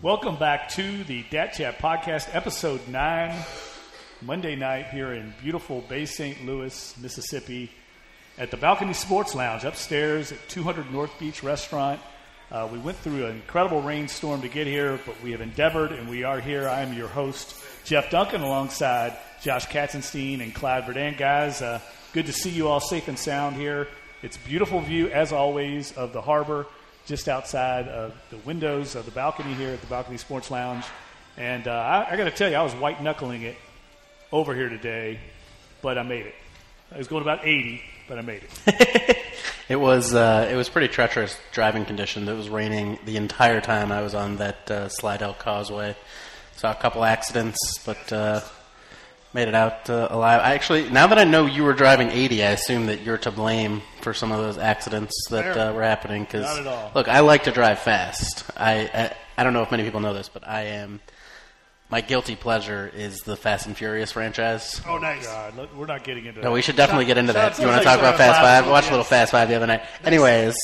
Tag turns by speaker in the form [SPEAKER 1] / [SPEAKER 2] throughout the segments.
[SPEAKER 1] Welcome back to the Dat Chat podcast, episode 9, Monday night here in beautiful Bay St. Louis, Mississippi, at the Balcony Sports Lounge upstairs at 200 North Beach Restaurant. We went through an incredible rainstorm to get here, but we have endeavored, and we are here. I am your host, Jeff Duncan, alongside Josh Katzenstein and Clyde Verdun. Guys, good to see you all safe and sound here. It's a beautiful view, as always, of the harbor, just outside of the windows of the balcony here at the Balcony Sports Lounge. And I got to tell you, I was white-knuckling it over here today, but I made it. I was going about 80, but I made it.
[SPEAKER 2] It was pretty treacherous driving conditions. It was raining the entire time I was on that Slidell Causeway. Saw a couple accidents, but made it out alive. Now that I know you were driving 80, I assume that you're to blame for some of those accidents that were happening. Cause,
[SPEAKER 1] not at all.
[SPEAKER 2] Look, I like to drive fast. I don't know if many people know this, but I am. My guilty pleasure is the Fast and Furious franchise.
[SPEAKER 1] Oh, nice. God, we're not getting into that.
[SPEAKER 2] No, we should definitely get into that. You want to talk about Fast 5? Watch a little Fast 5 the other night. Anyways,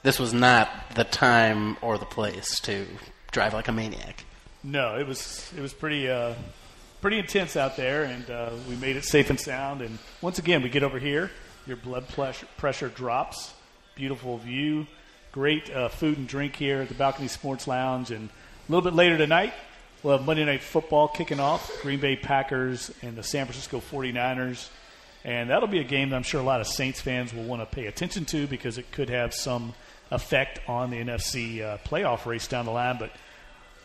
[SPEAKER 2] this was not the time or the place to drive like a maniac.
[SPEAKER 1] No, it was pretty intense out there, and we made it safe and sound. And once again, we get over here. Your blood pressure drops. Beautiful view. Great food and drink here at the Balcony Sports Lounge. And a little bit later tonight, we'll have Monday Night Football kicking off. Green Bay Packers and the San Francisco 49ers. And that'll be a game that I'm sure a lot of Saints fans will want to pay attention to because it could have some effect on the NFC playoff race down the line. But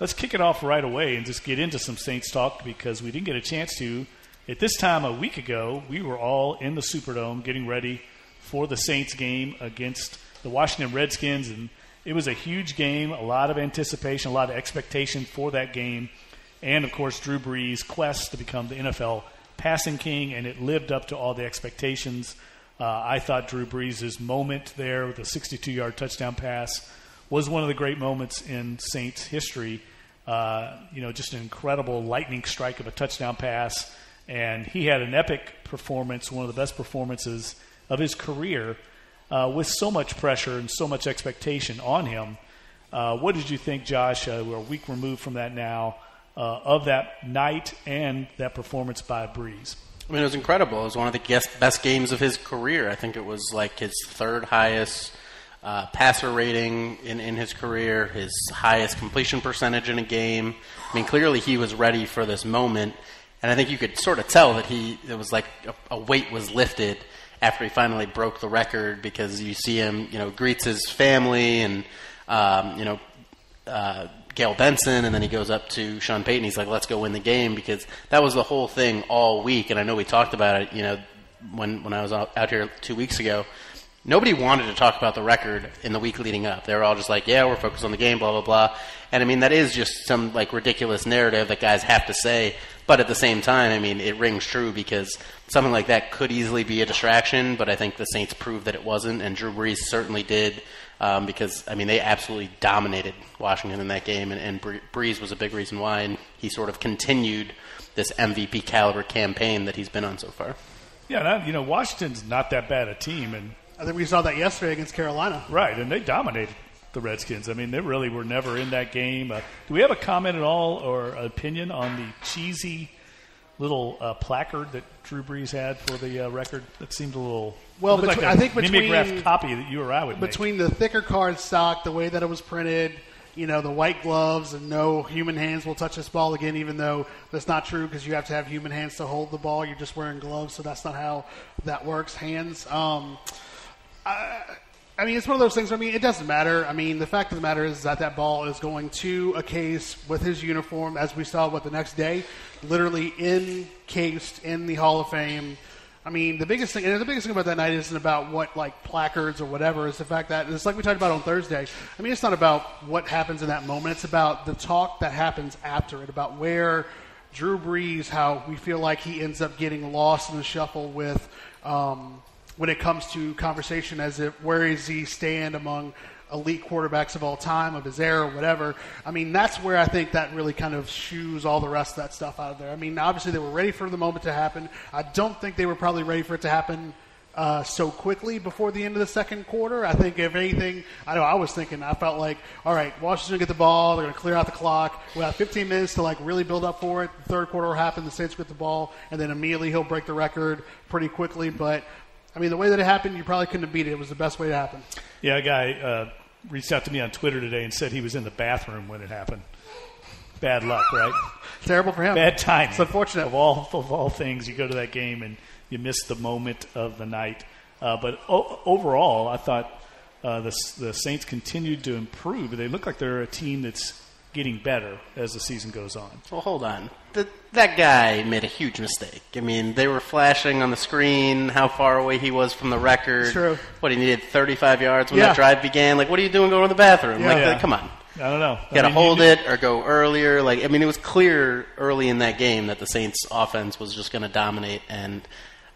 [SPEAKER 1] let's kick it off right away and just get into some Saints talk because we didn't get a chance to. At this time a week ago, we were all in the Superdome getting ready for the Saints game against the Washington Redskins, and it was a huge game, a lot of anticipation, a lot of expectation for that game, and, of course, Drew Brees' quest to become the NFL passing king, and it lived up to all the expectations. I thought Drew Brees' moment there with a 62-yard touchdown pass was one of the great moments in Saints history. Just an incredible lightning strike of a touchdown pass. And he had an epic performance, one of the best performances of his career, with so much pressure and so much expectation on him. What did you think, Josh? We're a week removed from that now, of that night and that performance by Brees.
[SPEAKER 2] I mean, it was incredible. It was one of the best games of his career. I think it was like his third highest passer rating in his career, his highest completion percentage in a game. I mean, clearly he was ready for this moment, and I think you could sort of tell that it was like a weight was lifted after he finally broke the record because you see him, greets his family and, Gail Benson, and then he goes up to Sean Payton. He's like, let's go win the game, because that was the whole thing all week, and I know we talked about it, when I was out here 2 weeks ago. Nobody wanted to talk about the record in the week leading up. They were all just like, yeah, we're focused on the game, blah, blah, blah. And, I mean, that is just some, ridiculous narrative that guys have to say. But at the same time, I mean, it rings true because something like that could easily be a distraction, but I think the Saints proved that it wasn't, and Drew Brees certainly did because, I mean, they absolutely dominated Washington in that game, and Brees was a big reason why, and he sort of continued this MVP caliber campaign that he's been on so far.
[SPEAKER 1] Yeah, Washington's not that bad a team, and
[SPEAKER 3] I think we saw that yesterday against Carolina.
[SPEAKER 1] Right, and they dominated the Redskins. I mean, they really were never in that game. Do we have a comment at all or opinion on the cheesy little placard that Drew Brees had for the record? That seemed a little
[SPEAKER 3] I think between
[SPEAKER 1] mimeographed copy that you or I would
[SPEAKER 3] between the thicker card stock, the way that it was printed, the white gloves, and no human hands will touch this ball again, even though that's not true because you have to have human hands to hold the ball. You're just wearing gloves, so that's not how that works. Hands. I mean, it's one of those things. I mean, it doesn't matter. I mean, the fact of the matter is that ball is going to a case with his uniform, as we saw the next day, literally encased in the Hall of Fame. I mean, the biggest thing about that night isn't about what placards or whatever. It's the fact that it's like we talked about on Thursday. I mean, it's not about what happens in that moment. It's about the talk that happens after it, about where Drew Brees, how we feel like he ends up getting lost in the shuffle with. When it comes to conversation as if where does he stand among elite quarterbacks of all time, of his era, whatever. I mean, that's where I think that really kind of shoos all the rest of that stuff out of there. I mean, obviously they were ready for the moment to happen. I don't think they were probably ready for it to happen so quickly before the end of the second quarter. I think if anything, I felt like, all right, Washington's going to get the ball. They're going to clear out the clock. We have 15 minutes to like really build up for it. The third quarter will happen. The Saints get the ball, and then immediately he'll break the record pretty quickly. But, I mean, the way that it happened, you probably couldn't have beat it. It was the best way to happen.
[SPEAKER 1] Yeah, a guy reached out to me on Twitter today and said he was in the bathroom when it happened. Bad luck, right?
[SPEAKER 3] Terrible for him.
[SPEAKER 1] Bad timing.
[SPEAKER 3] It's unfortunate.
[SPEAKER 1] Of all things, you go to that game and you miss the moment of the night. But overall, I thought the Saints continued to improve. They look like they're a team that's getting better as the season goes on.
[SPEAKER 2] Well, hold on. That guy made a huge mistake. I mean, they were flashing on the screen how far away he was from the record.
[SPEAKER 3] True.
[SPEAKER 2] What, he needed 35 yards when that drive began? Like, what are you doing going to the bathroom? Come on.
[SPEAKER 1] I don't know.
[SPEAKER 2] You got to hold it or go earlier. It was clear early in that game that the Saints' offense was just going to dominate, and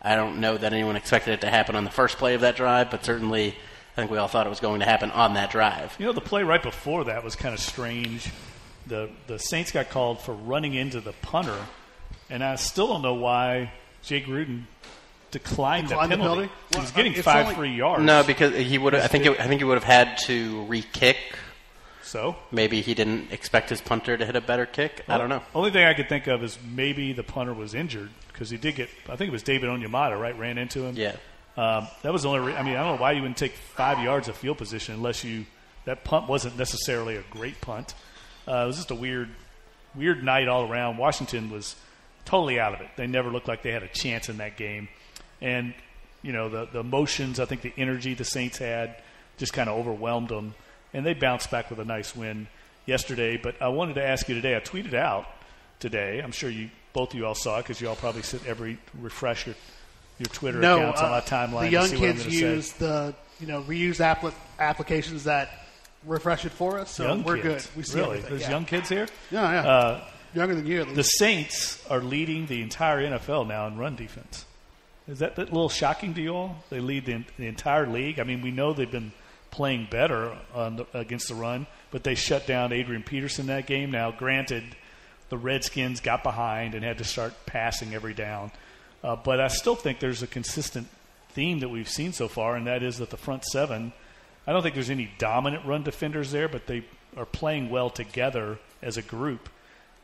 [SPEAKER 2] I don't know that anyone expected it to happen on the first play of that drive, but certainly I think we all thought it was going to happen on that drive.
[SPEAKER 1] The play right before that was kind of strange. The Saints got called for running into the punter, and I still don't know why Jay Gruden declined the penalty. He was getting 5 free yards.
[SPEAKER 2] No, because he would. I think he would have had to re-kick.
[SPEAKER 1] So
[SPEAKER 2] maybe he didn't expect his punter to hit a better kick. I don't know.
[SPEAKER 1] Only thing I could think of is maybe the punter was injured because he did get. I think it was David Onyemata, right? Ran into him.
[SPEAKER 2] Yeah.
[SPEAKER 1] That was the only. I don't know why you wouldn't take 5 yards of field position unless that punt wasn't necessarily a great punt. It was just a weird night all around. Washington was totally out of it. They never looked like they had a chance in that game, and the emotions. I think the energy the Saints had just kind of overwhelmed them. And they bounced back with a nice win yesterday. But I wanted to ask you today. I tweeted out today. I'm sure both of you all saw it because you all probably refresh your Twitter accounts on my timeline.
[SPEAKER 3] The young kids use the reuse applications that refresh it for us. So we're good. We see
[SPEAKER 1] really? There's young kids here?
[SPEAKER 3] Yeah. Younger than you, at least.
[SPEAKER 1] The Saints are leading the entire NFL now in run defense. Is that a little shocking to you all? They lead the entire league. I mean, we know they've been playing better against the run, but they shut down Adrian Peterson that game. Now, granted, the Redskins got behind and had to start passing every down. But I still think there's a consistent theme that we've seen so far, and that is that the front seven, I don't think there's any dominant run defenders there, but they are playing well together as a group,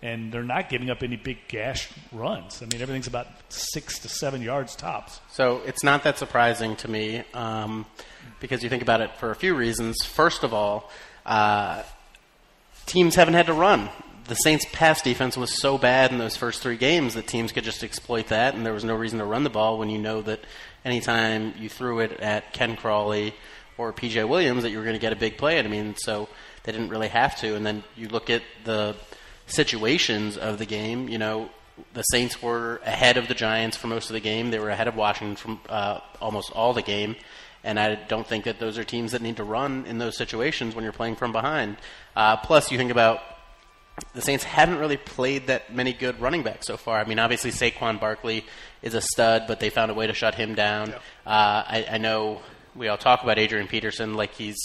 [SPEAKER 1] and they're not giving up any big gash runs. I mean, everything's about 6 to 7 yards tops.
[SPEAKER 2] So it's not that surprising to me because you think about it for a few reasons. First of all, teams haven't had to run. The Saints' pass defense was so bad in those first 3 games that teams could just exploit that, and there was no reason to run the ball when you know that anytime you threw it at Ken Crawley or P.J. Williams that you were going to get a big play. I mean, so they didn't really have to. And then you look at the situations of the game. The Saints were ahead of the Giants for most of the game. They were ahead of Washington from almost all the game. And I don't think that those are teams that need to run in those situations when you're playing from behind. Plus, you think about the Saints haven't really played that many good running backs so far. I mean, obviously Saquon Barkley is a stud, but they found a way to shut him down. Yeah. I know we all talk about Adrian Peterson like he's,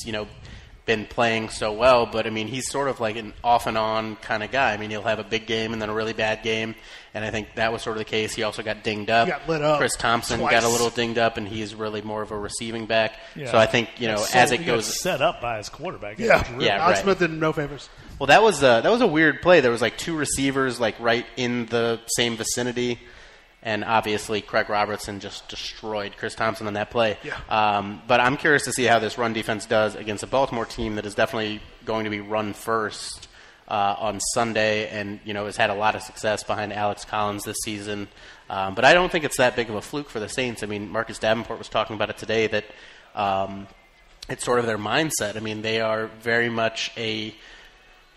[SPEAKER 2] been playing so well, but I mean, he's sort of like an off and on kind of guy. I mean, he'll have a big game and then a really bad game, and I think that was sort of the case. He also got dinged up.
[SPEAKER 3] He got lit up.
[SPEAKER 2] Chris Thompson
[SPEAKER 3] twice.
[SPEAKER 2] got a little dinged up, and he's really more of a receiving back.
[SPEAKER 1] Yeah.
[SPEAKER 2] So I think, as it goes,
[SPEAKER 1] set up by his quarterback.
[SPEAKER 2] Right.
[SPEAKER 3] Smith did him no favors.
[SPEAKER 2] Well, that was a weird play. There was like 2 receivers like right in the same vicinity. And obviously, Craig Robertson just destroyed Chris Thompson on that play.
[SPEAKER 3] Yeah.
[SPEAKER 2] But I'm curious to see how this run defense does against a Baltimore team that is definitely going to be run first on Sunday and, has had a lot of success behind Alex Collins this season. But I don't think it's that big of a fluke for the Saints. I mean, Marcus Davenport was talking about it today that it's sort of their mindset. I mean, they are very much a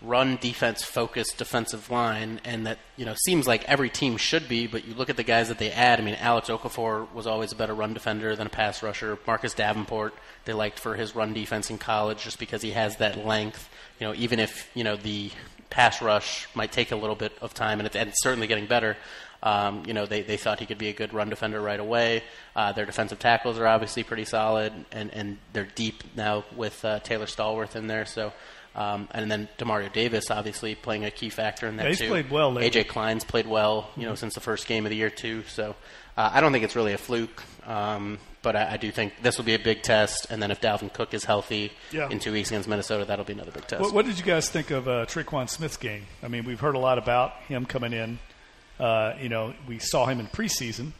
[SPEAKER 2] run defense focused defensive line, and that seems like every team should be, but you look at the guys that they add. I mean, Alex Okafor was always a better run defender than a pass rusher. Marcus Davenport they liked for his run defense in college just because he has that length. Even if the pass rush might take a little bit of time, and it's certainly getting better. They thought he could be a good run defender right away. Their defensive tackles are obviously pretty solid, and they're deep now with Taylor Stallworth in there. So. And then Demario Davis obviously playing a key factor in that
[SPEAKER 1] he's
[SPEAKER 2] too.
[SPEAKER 1] Played well lately.
[SPEAKER 2] AJ Klein's played well, since the first game of the year too. So I don't think it's really a fluke. But I do think this will be a big test, and then if Dalvin Cook is healthy
[SPEAKER 3] Yeah.
[SPEAKER 2] in 2 weeks against Minnesota, that'll be another big test.
[SPEAKER 1] What did you guys think of Traquan Smith's game? I mean, we've heard a lot about him coming in. We saw him in preseason,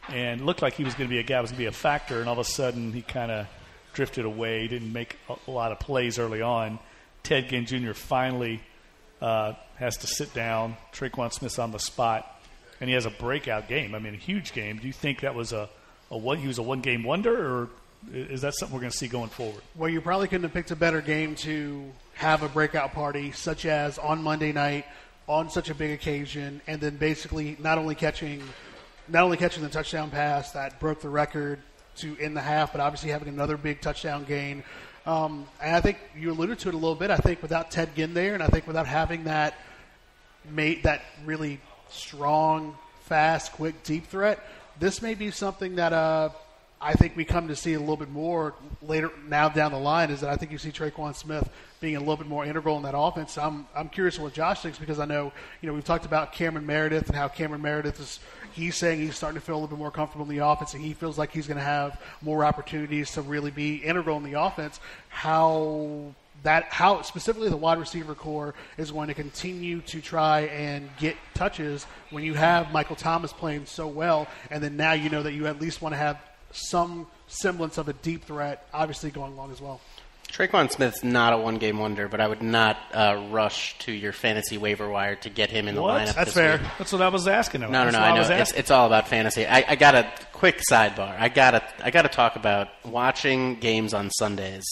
[SPEAKER 1] and it looked like he was going to be a guy, was going to be a factor, and all of a sudden he kind of drifted away, didn't make a lot of plays early on. Ted Ginn Jr. finally has to sit down. Traquan Smith's on the spot, and he has a breakout game. I mean, a huge game. Do you think that was he was a one-game wonder, or is that something we're going to see going forward?
[SPEAKER 3] Well, you probably couldn't have picked a better game to have a breakout party, such as on Monday night, on such a big occasion, and then basically not only catching the touchdown pass that broke the record to end the half, but obviously having another big touchdown gain. And I think you alluded to it a little bit. I think without Ted Ginn there, and I think without having that really strong, fast, quick, deep threat, this may be something that I think we come to see a little bit more later now down the line, is that I think you see Traquan Smith being a little bit more integral in that offense. I'm curious what Josh thinks, because I know, we've talked about Cameron Meredith and how Cameron Meredith he's saying he's starting to feel a little bit more comfortable in the offense, and he feels like he's going to have more opportunities to really be integral in the offense. How specifically the wide receiver core is going to continue to try and get touches when you have Michael Thomas playing so well, and then now you know that you at least want to have some semblance of a deep threat obviously going along as well.
[SPEAKER 2] Traquan Smith's not a one-game wonder, but I would not rush to your fantasy waiver wire to get him in the lineup.
[SPEAKER 3] That's
[SPEAKER 2] this
[SPEAKER 3] fair.
[SPEAKER 2] week.
[SPEAKER 1] That's what I was asking him.
[SPEAKER 2] No, I know. It's all about fantasy. I got a quick sidebar. I gotta talk about watching games on Sundays,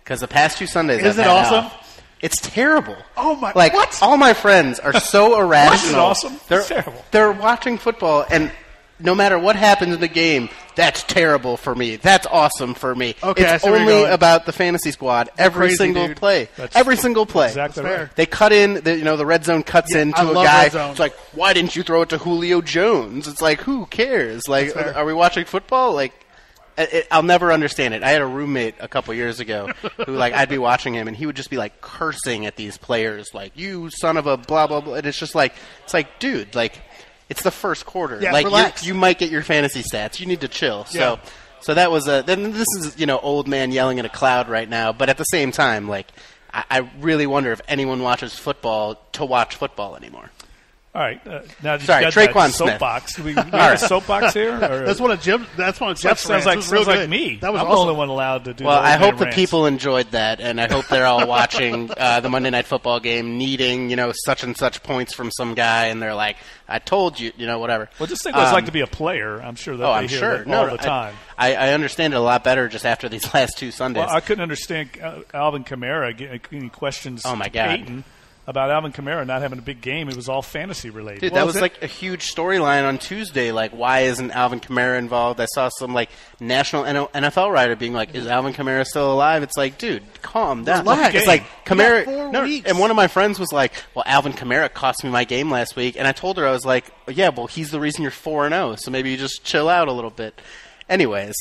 [SPEAKER 2] because the past 2 Sundays
[SPEAKER 3] Is
[SPEAKER 2] I've
[SPEAKER 3] it
[SPEAKER 2] had
[SPEAKER 3] awesome?
[SPEAKER 2] off, it's terrible.
[SPEAKER 3] Oh my!
[SPEAKER 2] Like,
[SPEAKER 3] what?
[SPEAKER 2] all my friends are so irrational.
[SPEAKER 1] Is it awesome? It's terrible.
[SPEAKER 2] They're watching football, and no matter what happens in the game, that's terrible for me. That's awesome for me.
[SPEAKER 3] Okay,
[SPEAKER 2] it's only about the fantasy squad. Every
[SPEAKER 3] crazy,
[SPEAKER 2] single
[SPEAKER 3] dude.
[SPEAKER 2] play.
[SPEAKER 1] That's
[SPEAKER 2] Every single play.
[SPEAKER 1] Exactly
[SPEAKER 3] That's
[SPEAKER 1] right.
[SPEAKER 3] fair.
[SPEAKER 2] They cut in, the red zone cuts in
[SPEAKER 3] I
[SPEAKER 2] to a
[SPEAKER 3] love
[SPEAKER 2] guy.
[SPEAKER 3] red zone.
[SPEAKER 2] It's like, why didn't you throw it to Julio Jones? It's like, who cares? Like,
[SPEAKER 3] That's fair.
[SPEAKER 2] are we watching football? Like, I'll never understand it. I had a roommate a couple years ago who, like, I'd be watching him, and he would just be, like, cursing at these players, like, you son of a blah, blah, blah. And it's just like, dude, like, it's the first quarter.
[SPEAKER 3] Yeah,
[SPEAKER 2] like,
[SPEAKER 3] relax.
[SPEAKER 2] you might get your fantasy stats. You need to chill.
[SPEAKER 3] Yeah.
[SPEAKER 2] So that was then this is, old man yelling in a cloud right now. But at the same time, like, I really wonder if anyone watches football to watch football anymore.
[SPEAKER 1] All right. Now
[SPEAKER 2] Sorry,
[SPEAKER 1] you've got
[SPEAKER 2] Traquan
[SPEAKER 1] that
[SPEAKER 2] Smith.
[SPEAKER 1] soapbox. Do we have a soapbox here? Or?
[SPEAKER 3] That's one of Jeff's
[SPEAKER 1] Sounds
[SPEAKER 3] rants.
[SPEAKER 1] like,
[SPEAKER 3] It was real
[SPEAKER 1] sounds like
[SPEAKER 3] good.
[SPEAKER 1] me.
[SPEAKER 3] That was
[SPEAKER 1] I'm
[SPEAKER 3] awesome.
[SPEAKER 1] the only one allowed to do.
[SPEAKER 2] Well,
[SPEAKER 1] the
[SPEAKER 2] I
[SPEAKER 1] old
[SPEAKER 2] hope
[SPEAKER 1] man
[SPEAKER 2] the
[SPEAKER 1] rants.
[SPEAKER 2] people enjoyed that, and I hope they're all watching the Monday Night Football game, needing such and such points from some guy, and they're like, "I told you," whatever.
[SPEAKER 1] Well, just think what it's like to be a player. I'm sure that they
[SPEAKER 2] I'm
[SPEAKER 1] hear
[SPEAKER 2] sure.
[SPEAKER 1] that all the time.
[SPEAKER 2] I understand it a lot better just after these last 2 Sundays.
[SPEAKER 1] Well, I couldn't understand Alvin Kamara getting questions
[SPEAKER 2] Oh, my
[SPEAKER 1] to
[SPEAKER 2] God.
[SPEAKER 1] Peyton about Alvin Kamara not having a big game. It was all fantasy related.
[SPEAKER 2] Dude, that was like a huge storyline on Tuesday. Like, why isn't Alvin Kamara involved? I saw some national NFL writer being like, "Is Alvin Kamara still alive?" It's like, dude, calm down.
[SPEAKER 3] Relax.
[SPEAKER 2] It's like Kamara.
[SPEAKER 3] You got 4 weeks.
[SPEAKER 2] And one of my friends was like, "Well, Alvin Kamara cost me my game last week," and I told her, I was like, "Yeah, well, he's the reason you're 4-0. So maybe you just chill out a little bit." Anyways,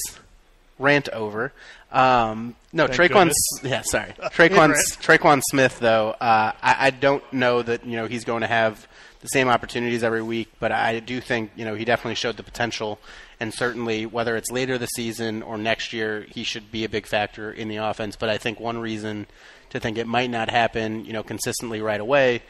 [SPEAKER 2] rant over. Traquan. Yeah, sorry. Traquan Smith, though. I don't know that he's going to have the same opportunities every week, but I do think he definitely showed the potential, and certainly whether it's later this season or next year, he should be a big factor in the offense. But I think one reason to think it might not happen, consistently right away.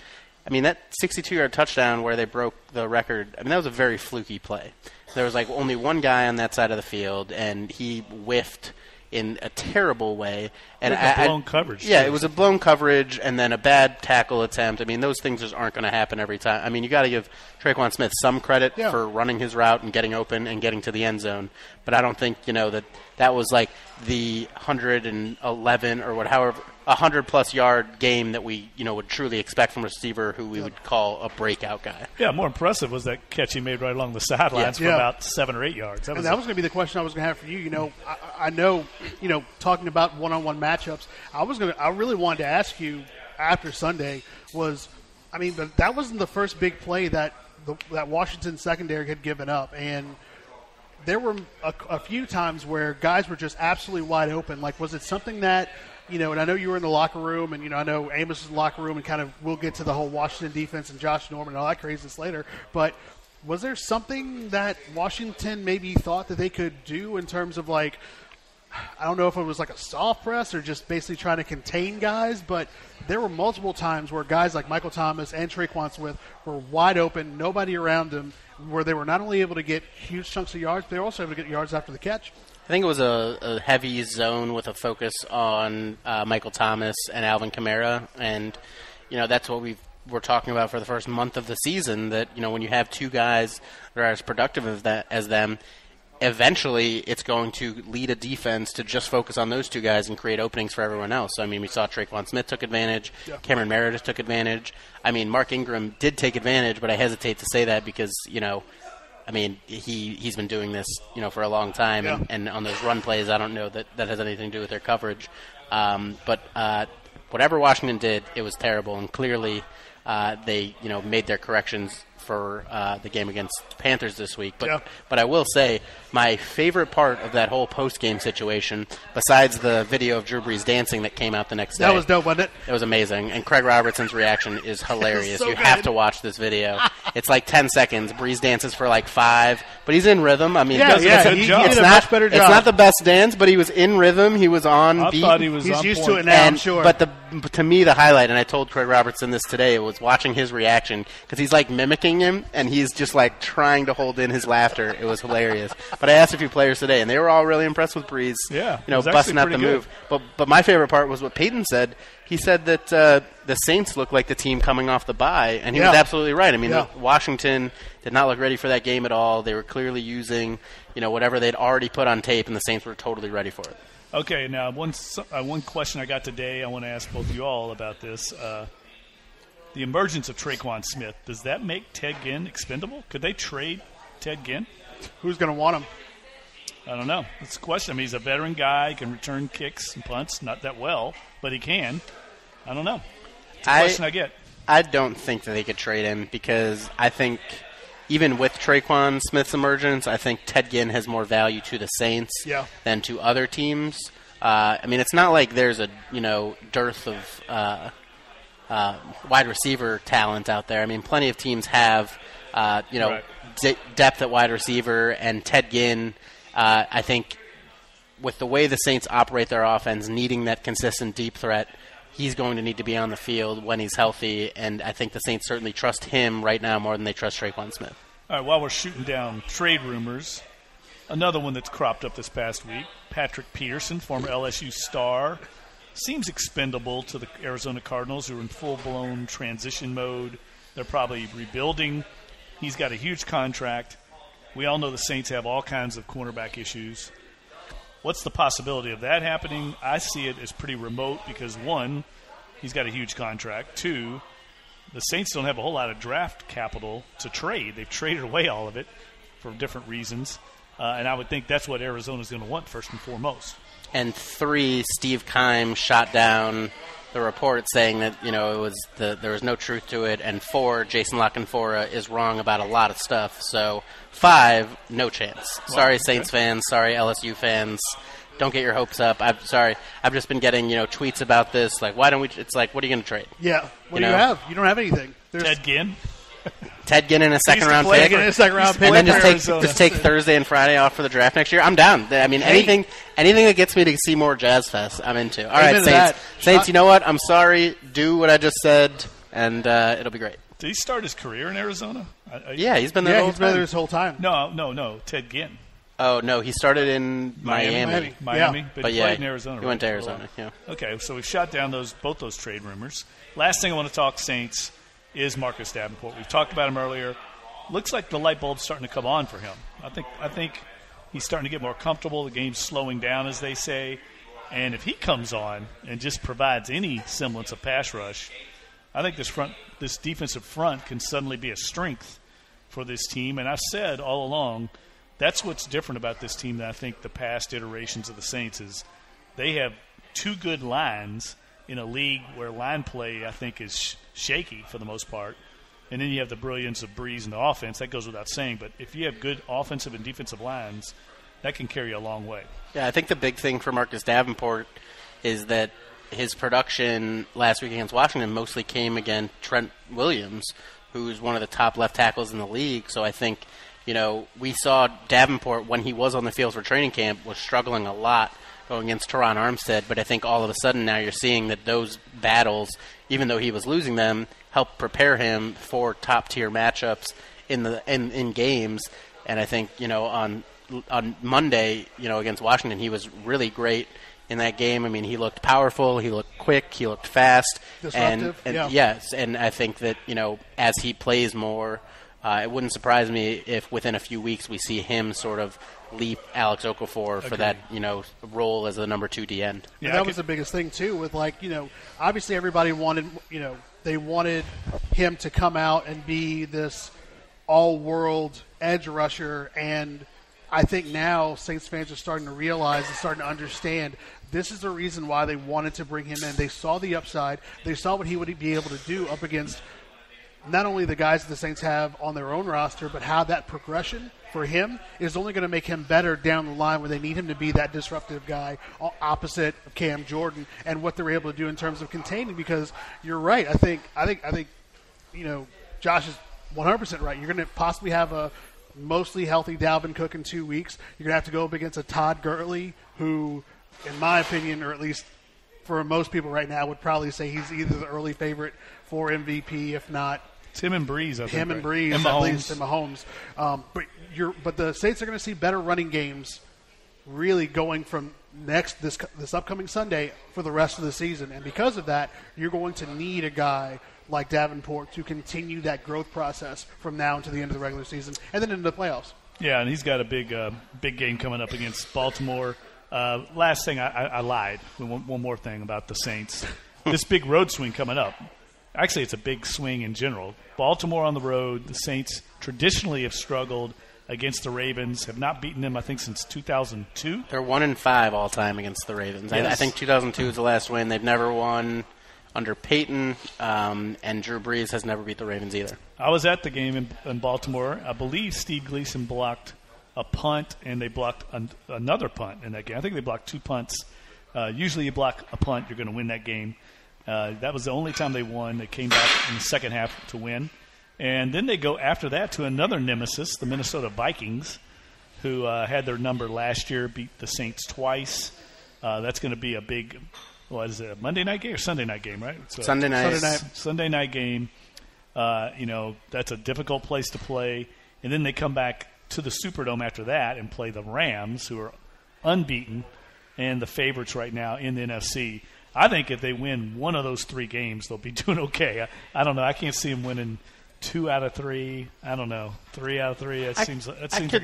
[SPEAKER 2] I mean, that 62-yard touchdown where they broke the record. I mean, that was a very fluky play. There was only one guy on that side of the field, and he whiffed in a terrible way. And
[SPEAKER 1] blown coverage.
[SPEAKER 2] Yeah, it was a blown coverage and then a bad tackle attempt. I mean, those things just aren't going to happen every time. I mean, you got to give Traquan Smith some credit for running his route and getting open and getting to the end zone. But I don't think, that was the 111 or however 100-plus yard game that we would truly expect from a receiver who we would call a breakout guy.
[SPEAKER 1] Yeah, more impressive was that catch he made right along the sidelines for about 7 or 8 yards. That was
[SPEAKER 3] going to be the question I was going to have for you. I know, talking about one-on-one matchups, I really wanted to ask you after Sunday but that wasn't the first big play that Washington secondary had given up, and there were a few times where guys were just absolutely wide open. Was it something that and I know you were in the locker room, and I know Amos is in the locker room, and kind of we'll get to the whole Washington defense and Josh Norman and all that craziness later. But was there something that Washington maybe thought that they could do in terms of like, I don't know if it was like a soft press or just basically trying to contain guys, but there were multiple times where guys like Michael Thomas and Traquan Smith were wide open, nobody around them, where they were not only able to get huge chunks of yards, but they were also able to get yards after the catch.
[SPEAKER 2] I think it was a heavy zone with a focus on Michael Thomas and Alvin Kamara, and that's what we're talking about for the first month of the season. That when you have two guys that are as productive as them, eventually it's going to lead a defense to just focus on those two guys and create openings for everyone else. So, we saw Traquan Smith took advantage. Yeah. Cameron Meredith took advantage. Mark Ingram did take advantage, but I hesitate to say that because, he's been doing this, for a long time. Yeah. And on those run plays, I don't know that has anything to do with their coverage. But whatever Washington did, it was terrible. And clearly they, made their corrections for the game against the Panthers this week. But I will say my favorite part of that whole post-game situation, besides the video of Drew Brees dancing that came out the next day.
[SPEAKER 3] That was dope, wasn't it?
[SPEAKER 2] It was amazing. And Craig Robertson's reaction is hilarious.
[SPEAKER 3] So
[SPEAKER 2] you
[SPEAKER 3] good.
[SPEAKER 2] have to watch this video. It's like 10 seconds. Brees dances for like 5, but he's in rhythm.
[SPEAKER 3] He did a much better job.
[SPEAKER 2] It's not the best dance, but he was in rhythm. He was on beat.
[SPEAKER 1] Thought he was
[SPEAKER 3] He's
[SPEAKER 1] on
[SPEAKER 3] used
[SPEAKER 1] point.
[SPEAKER 3] to it now, I'm sure.
[SPEAKER 2] But to me, the highlight, and I told Craig Robertson this today, was watching his reaction because he's like mimicking him, and he's just like trying to hold in his laughter. It was hilarious. But I asked a few players today, and they were all really impressed with Brees.
[SPEAKER 1] Yeah,
[SPEAKER 2] busting out the move. But my favorite part was what Peyton said. He said that the Saints looked like the team coming off the bye, and he was absolutely right. Washington did not look ready for that game at all. They were clearly using, whatever they'd already put on tape, and the Saints were totally ready for it.
[SPEAKER 1] Okay, now one question I got today, I want to ask both of you all about this. The emergence of Traquan Smith, does that make Ted Ginn expendable? Could they trade Ted Ginn?
[SPEAKER 3] Who's going to want him?
[SPEAKER 1] I don't know. It's a question. He's a veteran guy. He can return kicks and punts. Not that well, but he can. I don't know. It's a question I get.
[SPEAKER 2] I don't think that they could trade him because I think even with Traquan Smith's emergence, I think Ted Ginn has more value to the Saints than to other teams. It's not like there's a dearth of wide receiver talent out there. Plenty of teams have depth at wide receiver, and Ted Ginn, I think, with the way the Saints operate their offense, needing that consistent deep threat, he's going to need to be on the field when he's healthy, and I think the Saints certainly trust him right now more than they trust Traquan Smith.
[SPEAKER 1] All right, while we're shooting down trade rumors, another one that's cropped up this past week, Patrick Peterson, former LSU star, seems expendable to the Arizona Cardinals, who are in full-blown transition mode. They're probably rebuilding. He's got a huge contract. We all know the Saints have all kinds of cornerback issues. What's the possibility of that happening? I see it as pretty remote because, one, he's got a huge contract. Two, the Saints don't have a whole lot of draft capital to trade. They've traded away all of it for different reasons. And I would think that's what Arizona's going to want first and foremost.
[SPEAKER 2] And 3, Steve Keim shot down the report saying that there was no truth to it. And 4, Jason LaCanfora is wrong about a lot of stuff. So 5, no chance. Sorry, Saints fans. Sorry, LSU fans. Don't get your hopes up. I'm sorry. I've just been getting tweets about this. Like, why don't we? It's like, what are you going to trade?
[SPEAKER 3] Yeah. What do you have? You don't have anything.
[SPEAKER 1] Ted Ginn.
[SPEAKER 2] Ted Ginn in a second-round pick. And then just take Thursday and Friday off for the draft next year. I'm down. Anything that gets me to see more Jazz Fest, I'm into. All right, Saints. Saints, you know what? I'm sorry. Do what I just said, and it'll be great.
[SPEAKER 1] Did he start his career in Arizona?
[SPEAKER 2] Yeah, he's been there
[SPEAKER 3] this whole time.
[SPEAKER 1] No, Ted Ginn.
[SPEAKER 2] Oh, no, he started in Miami.
[SPEAKER 1] But he played in Arizona.
[SPEAKER 2] He went to Arizona, yeah.
[SPEAKER 1] Okay, so we've shot down both those trade rumors. Last thing I want to talk Saints is Marcus Davenport. We've talked about him earlier. Looks like the light bulb's starting to come on for him. I think he's starting to get more comfortable. The game's slowing down, as they say. And if he comes on and just provides any semblance of pass rush, I think this defensive front can suddenly be a strength for this team. And I've said all along, that's what's different about this team than I think the past iterations of the Saints is they have 2 good lines in a league where line play, I think, is shaky for the most part. And then you have the brilliance of Brees in the offense. That goes without saying. But if you have good offensive and defensive lines, that can carry you a long way.
[SPEAKER 2] Yeah, I think the big thing for Marcus Davenport is that his production last week against Washington mostly came against Trent Williams, who's one of the top left tackles in the league. So I think, we saw Davenport, when he was on the field for training camp, was struggling a lot going against Teron Armstead. But I think all of a sudden now you're seeing that those battles, even though he was losing them, helped prepare him for top-tier matchups in games. And I think, on Monday, against Washington, he was really great in that game. I mean, he looked powerful, he looked quick, he looked fast.
[SPEAKER 3] Disruptive,
[SPEAKER 2] and yes, and I think that, as he plays more, it wouldn't surprise me if within a few weeks we see him sort of leap Alex Okafor for that, role as the number 2 DN.
[SPEAKER 3] Yeah, and that was the biggest thing, too, with, obviously everybody wanted, they wanted him to come out and be this all-world edge rusher, and I think now Saints fans are starting to realize and starting to understand this is the reason why they wanted to bring him in. They saw the upside. They saw what he would be able to do up against not only the guys that the Saints have on their own roster, but how that progression for him is only going to make him better down the line where they need him to be that disruptive guy opposite of Cam Jordan and what they're able to do in terms of containing. Because you're right. I think Josh is 100% right. You're going to possibly have a mostly healthy Dalvin Cook in 2 weeks. You're going to have to go up against a Todd Gurley who, in my opinion, or at least for most people right now, would probably say he's either the early favorite for MVP, if not
[SPEAKER 1] it's him and Breeze, I think.
[SPEAKER 3] Him and Breeze,
[SPEAKER 1] and
[SPEAKER 3] at least, and Mahomes. But the Saints are going to see better running games really going from this upcoming Sunday for the rest of the season. And because of that, you're going to need a guy like Davenport to continue that growth process from now until the end of the regular season and then into the playoffs.
[SPEAKER 1] Yeah, and he's got a big game coming up against Baltimore. Last thing, I lied. One more thing about the Saints. This big road swing coming up. Actually, it's a big swing in general. Baltimore on the road. The Saints traditionally have struggled against the Ravens, have not beaten them, I think, since 2002.
[SPEAKER 2] They're 1-5 all time against the Ravens. Yes. I think 2002 is the last win. They've never won under Peyton, and Drew Brees has never beat the Ravens either.
[SPEAKER 1] I was at the game in Baltimore. I believe Steve Gleason blocked a punt, and they blocked another punt in that game. I think they blocked 2 punts. Usually you block a punt, you're going to win that game. That was the only time they won. They came back in the second half to win. And then they go after that to another nemesis, the Minnesota Vikings, who had their number last year, beat the Saints twice. That's going to be a big, what is it, a Monday night game or Sunday night game, right? So
[SPEAKER 2] Sunday night.
[SPEAKER 1] Sunday night game. That's a difficult place to play. And then they come back to the Superdome after that and play the Rams, who are unbeaten and the favorites right now in the NFC. I think if they win one of those 3 games, they'll be doing okay. I don't know. I can't see them winning 2 out of 3. I don't know. 3 out of 3. That seems like a challenge.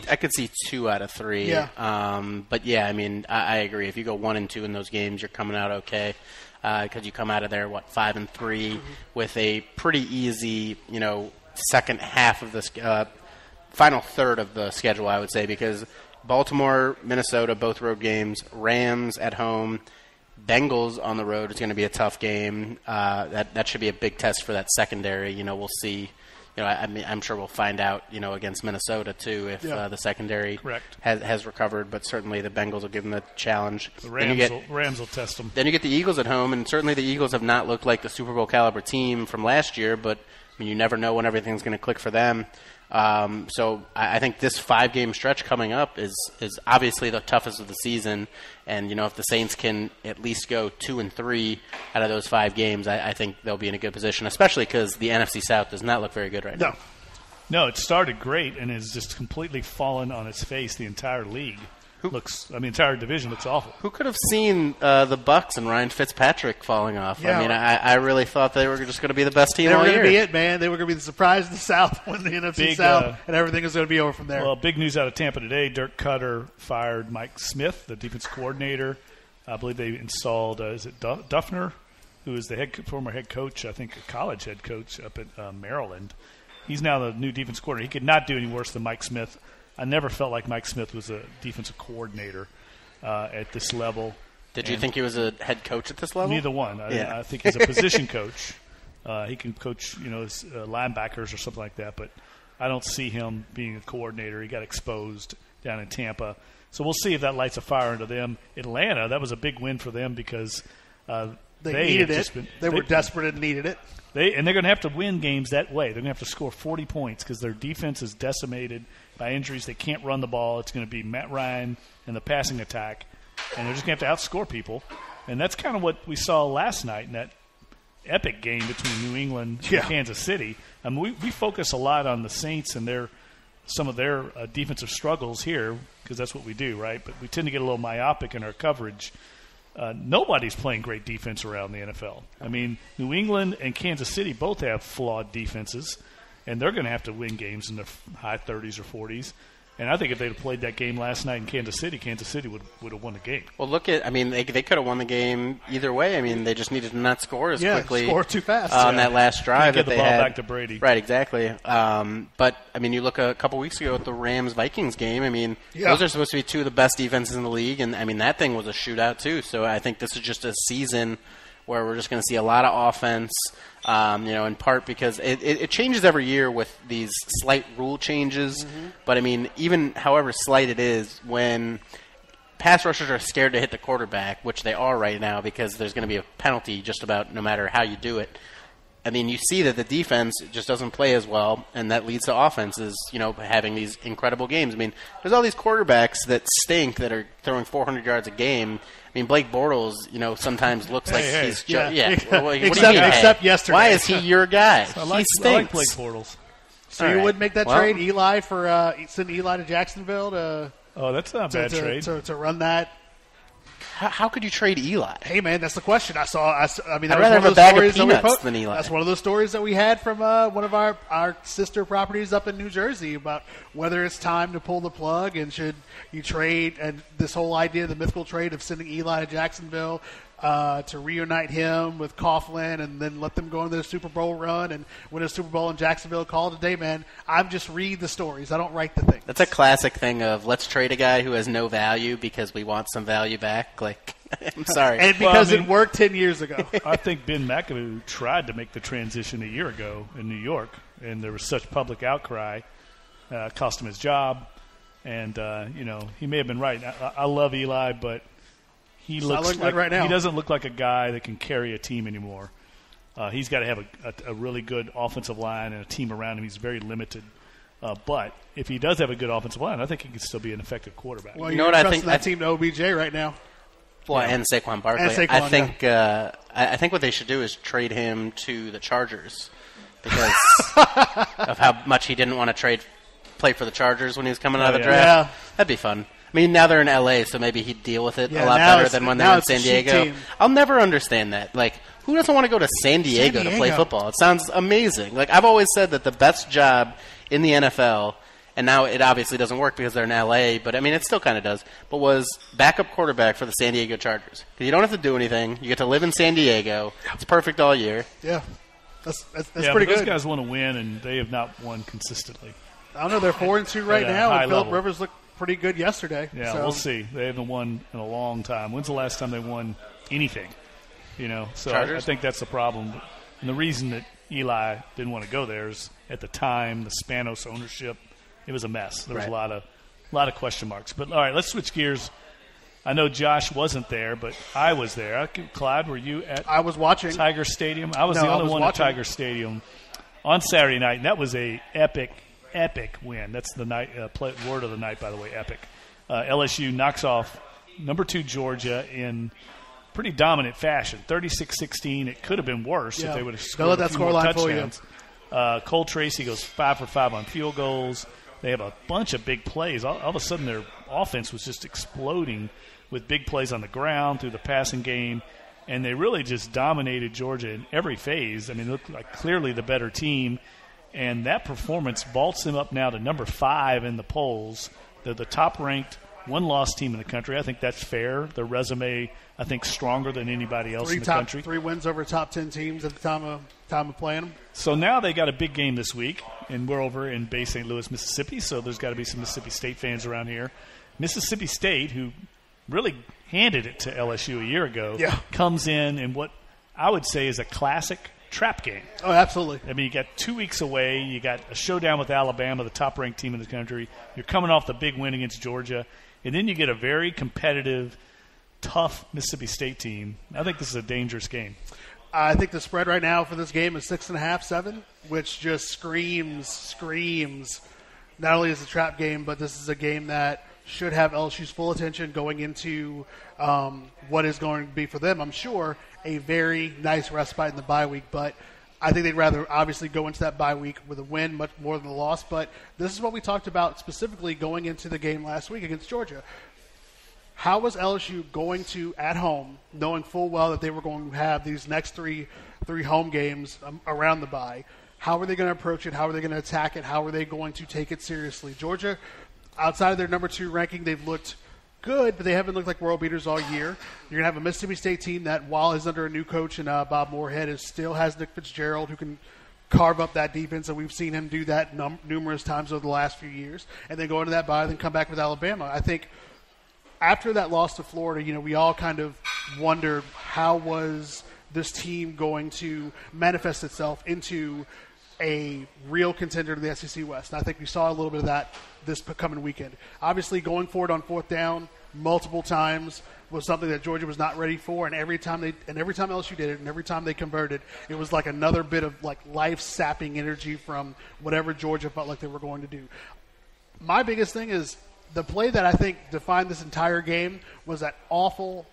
[SPEAKER 2] I could see 2 out of 3.
[SPEAKER 3] Yeah.
[SPEAKER 2] But yeah, I mean, I agree. If you go 1-2 in those games, you're coming out okay. Because you come out of there 5-3 with a pretty easy, second half of the final third of the schedule, I would say, because Baltimore, Minnesota, both road games, Rams at home, Bengals on the road is going to be a tough game. That should be a big test for that secondary. We'll see. I'm sure we'll find out. Against Minnesota too, if the secondary has recovered. But certainly the Bengals will give them a challenge.
[SPEAKER 1] The Rams will test them.
[SPEAKER 2] Then you get the Eagles at home, and certainly the Eagles have not looked like the Super Bowl caliber team from last year. But you never know when everything's going to click for them. So I think this 5-game stretch coming up is obviously the toughest of the season. And, if the Saints can at least go 2-3 out of those 5 games, I think they'll be in a good position, especially because the NFC South does not look very good right now.
[SPEAKER 1] No, it started great and has just completely fallen on its face. The entire league entire division looks awful.
[SPEAKER 2] Who could have seen the Bucs and Ryan Fitzpatrick falling off?
[SPEAKER 3] Yeah.
[SPEAKER 2] I really thought they were just going to be the best team all year.
[SPEAKER 3] They were going to be it, man. They were going to be the surprise in the South when the NFC South, and everything is going to be over from there.
[SPEAKER 1] Well, big news out of Tampa today. Dirk Cutter fired Mike Smith, the defense coordinator. I believe they installed, is it Duffner, who is the former head coach, I think a college head coach up at Maryland. He's now the new defense coordinator. He could not do any worse than Mike Smith. I never felt like Mike Smith was a defensive coordinator at this level.
[SPEAKER 2] Did you think he was a head coach at this level?
[SPEAKER 1] Neither one. I think he's a position coach. He can coach, his linebackers or something like that. But I don't see him being a coordinator. He got exposed down in Tampa. So we'll see if that lights a fire into them. Atlanta, that was a big win for them because
[SPEAKER 3] They needed it. They were desperate and needed it.
[SPEAKER 1] And they're going to have to win games that way. They're going to have to score 40 points because their defense is decimated by injuries. They can't run the ball. It's going to be Matt Ryan and the passing attack, and they're just going to have to outscore people. And that's kind of what we saw last night in that epic game between New England and Kansas City. I mean, we focus a lot on the Saints and some of their defensive struggles here because that's what we do, right? But we tend to get a little myopic in our coverage. Nobody's playing great defense around the NFL. I mean, New England and Kansas City both have flawed defenses, and they're going to have to win games in the high 30s or 40s. And I think if they'd have played that game last night in Kansas City would have won the game.
[SPEAKER 2] Well, they could have won the game either way. I mean, they just needed to not score as quickly.
[SPEAKER 3] Score too fast.
[SPEAKER 2] On that last drive
[SPEAKER 1] get
[SPEAKER 2] that
[SPEAKER 1] the
[SPEAKER 2] they
[SPEAKER 1] ball
[SPEAKER 2] had.
[SPEAKER 1] back to Brady.
[SPEAKER 2] Right, exactly. But, I mean, you look a couple weeks ago at the Rams-Vikings game. I mean, those are supposed to be two of the best defenses in the league. And, I mean, that thing was a shootout, too. So I think this is just a season where we're just going to see a lot of offense, in part because it changes every year with these slight rule changes. Mm-hmm. But, I mean, even however slight it is, when pass rushers are scared to hit the quarterback, which they are right now because there's going to be a penalty just about no matter how you do it, I mean, you see that the defense just doesn't play as well, and that leads to offenses, having these incredible games. I mean, there's all these quarterbacks that stink that are throwing 400 yards a game. I mean, Blake Bortles, sometimes looks like he's
[SPEAKER 3] Well,
[SPEAKER 2] what do you mean,
[SPEAKER 3] except yesterday.
[SPEAKER 2] Why is he your guy?
[SPEAKER 1] I
[SPEAKER 2] He
[SPEAKER 1] like
[SPEAKER 2] stinks.
[SPEAKER 1] Blake Bortles.
[SPEAKER 3] So you would make that trade, Eli, for send Eli to Jacksonville to
[SPEAKER 1] that's not a bad trade.
[SPEAKER 3] To run that.
[SPEAKER 2] How could you trade Eli?
[SPEAKER 3] Hey, man, that's the question. I'd
[SPEAKER 2] rather have a bag of peanuts than Eli.
[SPEAKER 3] That's one of those stories that we had from one of our sister properties up in New Jersey about whether it's time to pull the plug and should you trade, and this whole idea, the mythical trade of sending Eli to Jacksonville to reunite him with Coughlin and then let them go into the Super Bowl run and win a Super Bowl in Jacksonville. Call it a day, man. I just read the stories. I don't write the things.
[SPEAKER 2] That's a classic thing of let's trade a guy who has no value because we want some value back. Like, I'm sorry.
[SPEAKER 3] And because it worked 10 years ago.
[SPEAKER 1] I think Ben McAdoo tried to make the transition a year ago in New York, and there was such public outcry, cost him his job. And, he may have been right. I love Eli, but he doesn't look like a guy that can carry a team anymore. He's got to have a really good offensive line and a team around him. He's very limited. But if he does have a good offensive line, I think he can still be an effective quarterback.
[SPEAKER 3] Well, you're trusting that team to OBJ right now.
[SPEAKER 2] Well, and Saquon Barkley. I think what they should do is trade him to the Chargers because of how much he didn't want to play for the Chargers when he was coming out of the draft.
[SPEAKER 3] Yeah.
[SPEAKER 2] That'd be fun. I mean, now they're in L.A., so maybe he'd deal with it a lot better than when they're in San Diego. I'll never understand that. Like, who doesn't want to go to San Diego to play football? It sounds amazing. Like, I've always said that the best job in the NFL, and now it obviously doesn't work because they're in L.A., but, I mean, it still kind of does, but was backup quarterback for the San Diego Chargers. Because you don't have to do anything. You get to live in San Diego. It's perfect all year.
[SPEAKER 3] Yeah. That's pretty good.
[SPEAKER 1] Those guys want to win, and they have not won consistently.
[SPEAKER 3] I don't know. They're 4-2 right now, and Philip Rivers looked pretty good yesterday.
[SPEAKER 1] Yeah,
[SPEAKER 3] so.
[SPEAKER 1] We'll see. They haven't won in a long time. When's the last time they won anything? So I think that's the problem. And the reason that Eli didn't want to go there is at the time, the Spanos ownership, it was a mess. There was a lot of question marks. But, all right, let's switch gears. I know Josh wasn't there, but I was there. Clyde, were you at
[SPEAKER 3] I was watching.
[SPEAKER 1] Tiger Stadium? I was the only one watching. At Tiger Stadium on Saturday night, and that was a epic win. That's the night word of the night, by the way, epic. LSU knocks off number 2 Georgia in pretty dominant fashion, 36-16. It could have been worse if they would have scored a few more touchdowns. Cole Tracy goes 5 for 5 on field goals. They have a bunch of big plays. All of a sudden, their offense was just exploding with big plays on the ground through the passing game, and they really just dominated Georgia in every phase. I mean, it looked like clearly the better team. And that performance vaults them up now to number 5 in the polls. They're the top-ranked, one-loss team in the country. I think that's fair. Their resume, I think, stronger than anybody else in the country.
[SPEAKER 3] 3 wins over top 10 teams at the time of playing them.
[SPEAKER 1] So now they got a big game this week, and we're over in Bay St. Louis, Mississippi, so there's got to be some Mississippi State fans around here. Mississippi State, who really handed it to LSU a year ago, comes in what I would say is a classic trap game.
[SPEAKER 3] Oh, absolutely.
[SPEAKER 1] I mean, you got 2 weeks away. You got a showdown with Alabama, the top-ranked team in the country. You're coming off the big win against Georgia. And then you get a very competitive, tough Mississippi State team. I think this is a dangerous game.
[SPEAKER 3] I think the spread right now for this game is 6.5, 7, which just screams. Not only is it a trap game, but this is a game that should have LSU's full attention going into what is going to be for them, I'm sure, a very nice respite in the bye week. But I think they'd rather obviously go into that bye week with a win much more than a loss. But this is what we talked about specifically going into the game last week against Georgia. How was LSU going to, at home, knowing full well that they were going to have these next three home games around the bye, how are they going to approach it? How are they going to attack it? How are they going to take it seriously? Georgia, outside of their number 2 ranking, they've looked good, but they haven't looked like world beaters all year. You're going to have a Mississippi State team that, while is under a new coach and Bob Moorhead, still has Nick Fitzgerald who can carve up that defense, and we've seen him do that numerous times over the last few years. And then go into that bye, then come back with Alabama. I think after that loss to Florida, we all kind of wondered how was this team going to manifest itself into a real contender to the SEC West. And I think we saw a little bit of that this coming weekend. Obviously, going forward on 4th down multiple times was something that Georgia was not ready for, and every time LSU did it, and every time they converted, it was like another bit of like life-sapping energy from whatever Georgia felt like they were going to do. My biggest thing is the play that I think defined this entire game was that awful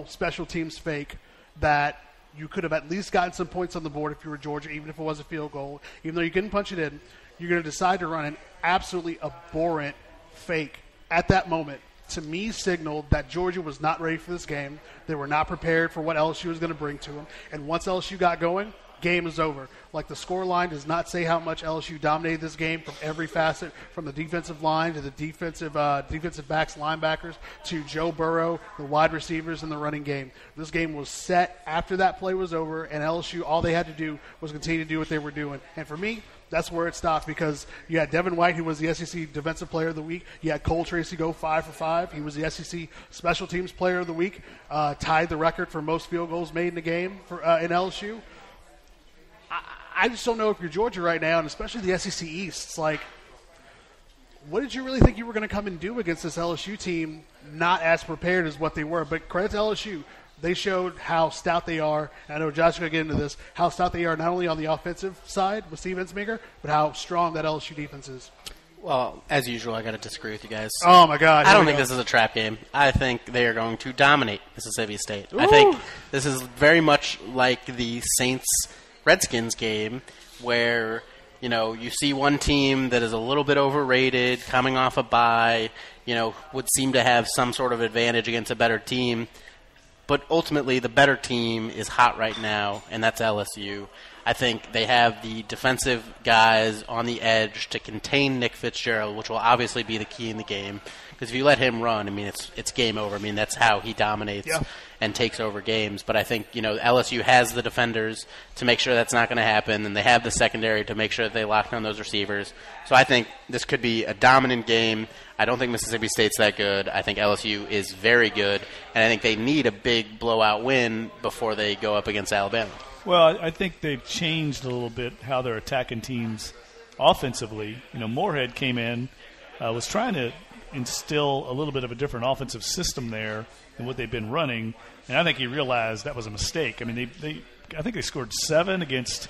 [SPEAKER 3] special teams fake that you could have at least gotten some points on the board if you were Georgia, even if it was a field goal. Even though you couldn't punch it in, you're going to decide to run an absolutely abhorrent fake at that moment. To me, signaled that Georgia was not ready for this game. They were not prepared for what LSU was going to bring to them. And once LSU got going, game is over. Like, the score line does not say how much LSU dominated this game from every facet, from the defensive line to the defensive backs, linebackers, to Joe Burrow, the wide receivers, and the running game. This game was set after that play was over, and LSU, all they had to do was continue to do what they were doing. And for me, that's where it stopped, because you had Devin White, who was the SEC Defensive Player of the Week. You had Cole Tracy go 5 for 5. He was the SEC Special Teams Player of the Week, tied the record for most field goals made in the game in LSU. I just don't know if you're Georgia right now, and especially the SEC East. It's like, what did you really think you were going to come and do against this LSU team, not as prepared as what they were? But credit to LSU. They showed how stout they are. And I know Josh is going to get into this, how stout they are not only on the offensive side with Steve Ensminger, but how strong that LSU defense is.
[SPEAKER 2] Well, as usual, I got to disagree with you guys.
[SPEAKER 3] Oh, my God.
[SPEAKER 2] I don't think this is a trap game. I think they are going to dominate Mississippi State. Ooh. I think this is very much like the Saints-Redskins game where, you see one team that is a little bit overrated, coming off a bye, would seem to have some sort of advantage against a better team. But ultimately, the better team is hot right now, and that's LSU. I think they have the defensive guys on the edge to contain Nick Fitzgerald, which will obviously be the key in the game. Because if you let him run, it's game over. That's how he dominates and takes over games. But I think, LSU has the defenders to make sure that's not going to happen, and they have the secondary to make sure that they lock down those receivers. So I think this could be a dominant game. I don't think Mississippi State's that good. I think LSU is very good, and I think they need a big blowout win before they go up against Alabama.
[SPEAKER 1] Well, I think they've changed a little bit how they're attacking teams offensively. Moorhead came in, was trying to instill a little bit of a different offensive system there than what they've been running, and I think he realized that was a mistake. I think they scored 7 against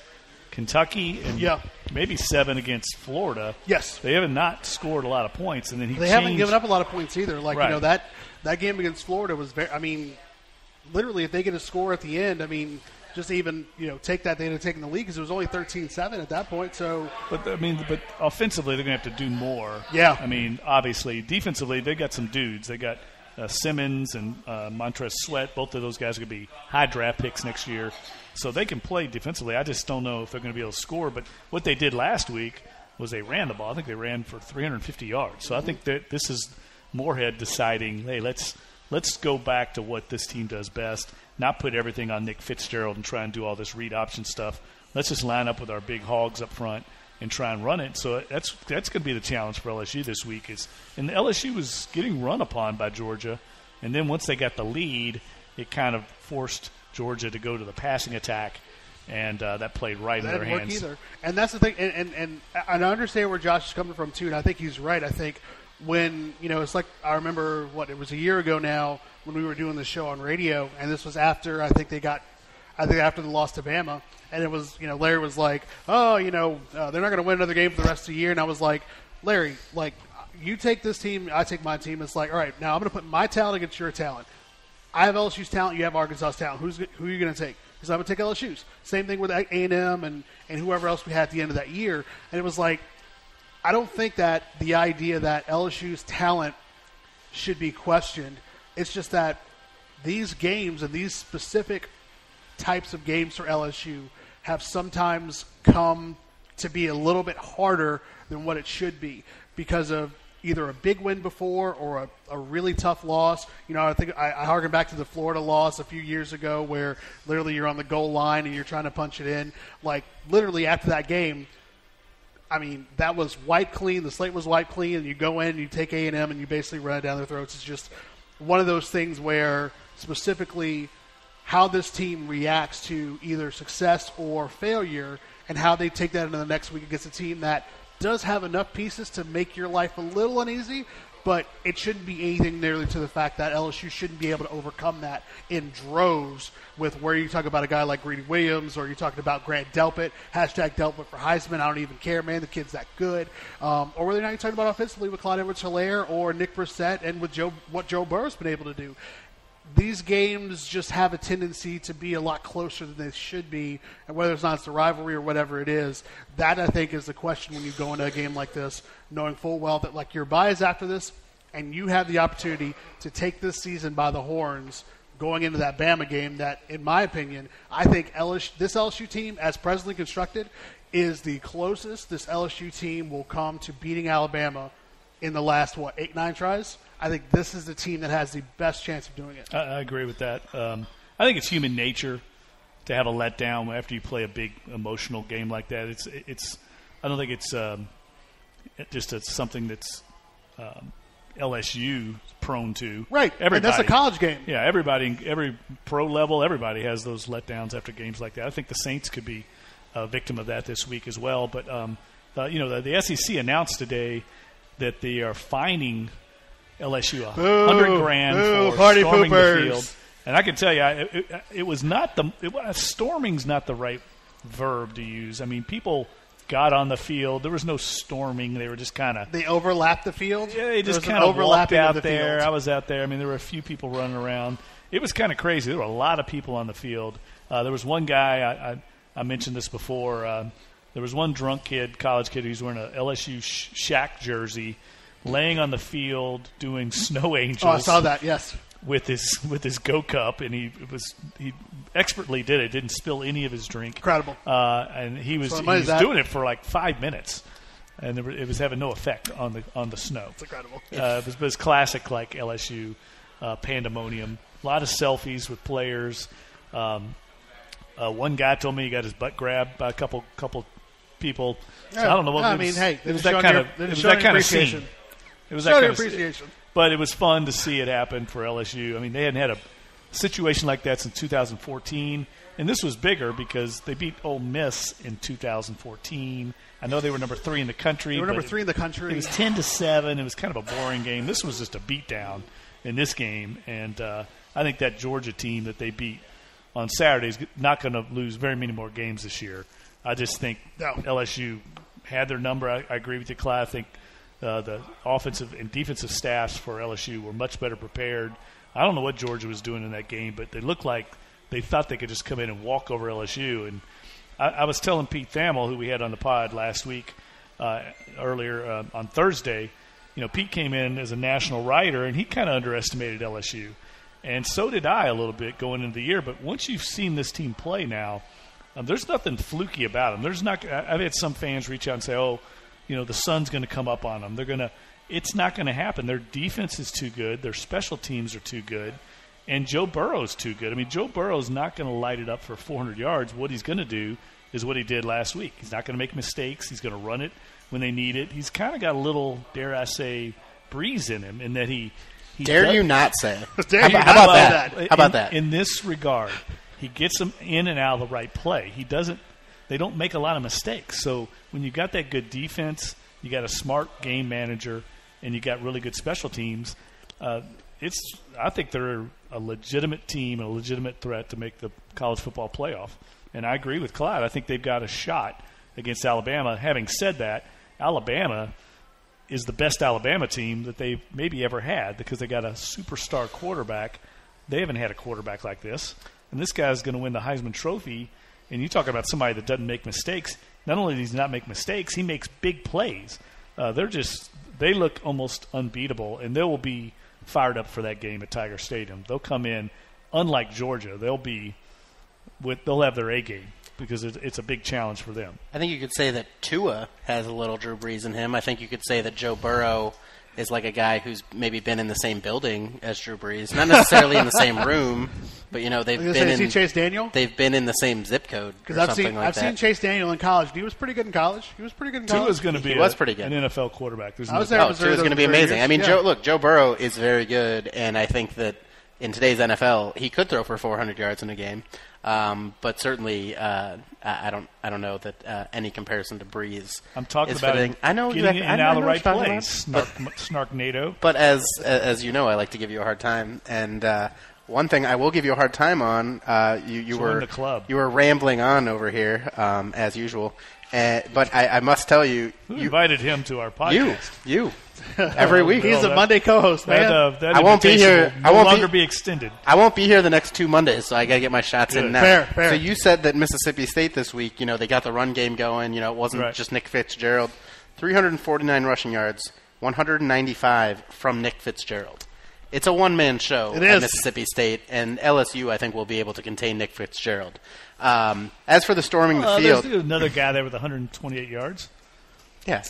[SPEAKER 1] Kentucky and maybe 7 against Florida.
[SPEAKER 3] Yes.
[SPEAKER 1] They haven't not scored a lot of points, and then
[SPEAKER 3] they haven't given up a lot of points either. Like,
[SPEAKER 1] right.
[SPEAKER 3] That game against Florida was very, literally if they get a score at the end, just even, take that, they'd have taken the lead because it was only 13-7 at that point. So,
[SPEAKER 1] but offensively they're going to have to do more.
[SPEAKER 3] Yeah.
[SPEAKER 1] Obviously, defensively they got some dudes. They got Simmons and Montrez Sweat. Both of those guys are going to be high draft picks next year, so they can play defensively. I just don't know if they're going to be able to score. But what they did last week was they ran the ball. I think they ran for 350 yards. So I think that this is Moorhead deciding, hey, let's go back to what this team does best. Not put everything on Nick Fitzgerald and try and do all this read option stuff. Let's just line up with our big hogs up front and try and run it. So that's going to be the challenge for LSU this week. And LSU was getting run upon by Georgia, and then once they got the lead, it kind of forced Georgia to go to the passing attack, and that played right in their hands.
[SPEAKER 3] Either. And that's the thing. And I understand where Josh is coming from too, and I think he's right. I think when, it's like I remember it was a year ago now when we were doing the show on radio, and this was after after the loss to Bama, and it was, Larry was like, they're not going to win another game for the rest of the year, and I was like, Larry, like, you take this team, I take my team. It's like, all right, now I'm going to put my talent against your talent. I have LSU's talent, you have Arkansas's talent. Who are you going to take? Because I'm going to take LSU's. Same thing with A&M and whoever else we had at the end of that year. And it was like, I don't think that the idea that LSU's talent should be questioned. It's just that these games and these specific types of games for LSU have sometimes come to be a little bit harder than what it should be because of either a big win before or a really tough loss. I think I harken back to the Florida loss a few years ago where literally you're on the goal line and you're trying to punch it in. Like, literally after that game, I mean, that was wiped clean. The slate was wiped clean, and you go in and you take A&M and you basically run it down their throats. It's just one of those things where specifically how this team reacts to either success or failure and how they take that into the next week against a team that does have enough pieces to make your life a little uneasy, but it shouldn't be anything nearly to the fact that LSU shouldn't be able to overcome that in droves with where you talk about a guy like Greedy Williams or you're talking about Grant Delpit, hashtag Delpit for Heisman. I don't even care, man. The kid's that good. Or whether or not you're talking about offensively with Clyde Edwards-Helaire or Nick Brissett and with what Joe Burrow's been able to do. These games just have a tendency to be a lot closer than they should be, and whether it's not it's the rivalry or whatever it is, that I think is the question when you go into a game like this, knowing full well that like your bye is after this, and you have the opportunity to take this season by the horns going into that Bama game that, in my opinion, I think this LSU team, as presently constructed, is the closest this LSU team will come to beating Alabama in the last, 8-9 tries? I think this is the team that has the best chance of doing it.
[SPEAKER 1] I agree with that. I think it's human nature to have a letdown after you play a big emotional game like that. It's. I don't think it's just something that's LSU prone to.
[SPEAKER 3] Right,
[SPEAKER 1] everybody.
[SPEAKER 3] And that's a college game.
[SPEAKER 1] Yeah, everybody, every pro level, everybody has those letdowns after games like that. I think the Saints could be a victim of that this week as well. But the SEC announced today that they are fining LSU $100,000 for
[SPEAKER 3] party
[SPEAKER 1] storming
[SPEAKER 3] poopers.
[SPEAKER 1] the field, and I can tell you, it was not storming's not the right verb to use. I mean, people got on the field. There was no storming. They were just kind of
[SPEAKER 3] they overlapped the field.
[SPEAKER 1] Yeah, they just kind of walked out there. I was out there. I mean, there were a few people running around. It was kind of crazy. There were a lot of people on the field. There was one guy I mentioned this before. There was one drunk kid, college kid, who's wearing a LSU Shaq jersey, laying on the field doing snow angels.
[SPEAKER 3] Oh, I saw that. Yes,
[SPEAKER 1] with his Go Cup, and he expertly did it. Didn't spill any of his drink.
[SPEAKER 3] Incredible.
[SPEAKER 1] And he was doing it for like 5 minutes, and it was having no effect on the snow.
[SPEAKER 3] It's incredible.
[SPEAKER 1] It was classic like LSU pandemonium. A lot of selfies with players. One guy told me he got his butt grabbed by a couple people. So I don't know what
[SPEAKER 3] I mean. Hey,
[SPEAKER 1] it was that kind of scene. It was that kind of
[SPEAKER 3] appreciation.
[SPEAKER 1] But it was fun to see it happen for LSU. I mean, they hadn't had a situation like that since 2014, and this was bigger because they beat Ole Miss in 2014. I know they were number 3 in the country.
[SPEAKER 3] They were number 3 in the country.
[SPEAKER 1] It was 10-7. It was kind of a boring game. This was just a beatdown in this game, and I think that Georgia team that they beat on Saturday is not going to lose very many more games this year. I just think LSU had their number. I agree with you, Clyde. I think the offensive and defensive staffs for LSU were much better prepared. I don't know what Georgia was doing in that game, but they looked like they thought they could just come in and walk over LSU. And I was telling Pete Thamel, who we had on the pod last week, earlier on Thursday, Pete came in as a national writer, and he kind of underestimated LSU. And so did I a little bit going into the year. But once you've seen this team play now, there's nothing fluky about them. I've had some fans reach out and say, the sun's going to come up on them. It's not going to happen. Their defense is too good. Their special teams are too good. And Joe Burrow's too good. I mean, Joe Burrow's not going to light it up for 400 yards. What he's going to do is what he did last week. He's not going to make mistakes. He's going to run it when they need it. He's kind of got a little, dare I say, breeze in him in that he
[SPEAKER 2] dare you not say.
[SPEAKER 3] How
[SPEAKER 2] about that? How about that?
[SPEAKER 1] In this regard, he gets them in and out of the right play. They don't make a lot of mistakes. So when you got that good defense, you got a smart game manager, and you got really good special teams, I think they're a legitimate team, a legitimate threat to make the college football playoff. And I agree with Clyde. I think they've got a shot against Alabama. Having said that, Alabama is the best Alabama team that they've maybe ever had because they got a superstar quarterback. They haven't had a quarterback like this. And this guy's going to win the Heisman Trophy. And you talk about somebody that doesn't make mistakes. Not only does he not make mistakes, he makes big plays. They look almost unbeatable, and they will be fired up for that game at Tiger Stadium. They'll come in, unlike Georgia, they'll have their A game because it's a big challenge for them.
[SPEAKER 2] I think you could say that Tua has a little Drew Brees in him. I think you could say that Joe Burrow is like a guy who's maybe been in the same building as Drew Brees, not necessarily in the same room, but they've been in.
[SPEAKER 3] Chase Daniel?
[SPEAKER 2] They've been in the same zip code or
[SPEAKER 3] I've
[SPEAKER 2] something
[SPEAKER 3] seen,
[SPEAKER 2] like
[SPEAKER 3] I've
[SPEAKER 2] that.
[SPEAKER 3] seen Chase Daniel in college. He was pretty good in college.
[SPEAKER 1] Tua's going to be
[SPEAKER 2] pretty good.
[SPEAKER 1] An NFL quarterback. There's
[SPEAKER 3] I was
[SPEAKER 1] no
[SPEAKER 3] there.
[SPEAKER 1] doubt.
[SPEAKER 2] Tua's going to be amazing.
[SPEAKER 3] Years.
[SPEAKER 2] I mean,
[SPEAKER 3] Yeah.
[SPEAKER 2] Joe Burrow is very good, and I think that in today's NFL, he could throw for 400 yards in a game. But certainly, I don't know that any comparison to Breeze.
[SPEAKER 1] I'm talking
[SPEAKER 2] is
[SPEAKER 1] about
[SPEAKER 2] fitting. I know
[SPEAKER 1] getting
[SPEAKER 2] exactly,
[SPEAKER 1] it in
[SPEAKER 2] I
[SPEAKER 1] out
[SPEAKER 2] know
[SPEAKER 1] of the right
[SPEAKER 2] what you're talking
[SPEAKER 1] place. Snark NATO.
[SPEAKER 2] But as you know, I like to give you a hard time, and one thing I will give you a hard time on. You were
[SPEAKER 1] the club.
[SPEAKER 2] You were rambling on over here as usual, but I must tell you,
[SPEAKER 1] Who invited him to our podcast?
[SPEAKER 2] you. Every week.
[SPEAKER 3] He's a Monday co-host, man.
[SPEAKER 1] That
[SPEAKER 2] I won't be here.
[SPEAKER 1] invitation will no longer be extended.
[SPEAKER 2] I won't be here the next 2 Mondays, so I got to get my shots in now.
[SPEAKER 3] Fair.
[SPEAKER 2] So you said that Mississippi State this week, they got the run game going. It wasn't just Nick Fitzgerald. 349 rushing yards, 195 from Nick Fitzgerald. It's a one-man show at Mississippi State, and LSU, I think, will be able to contain Nick Fitzgerald. As for the storming the field,
[SPEAKER 1] there's another guy there with 128 yards.
[SPEAKER 2] Yeah.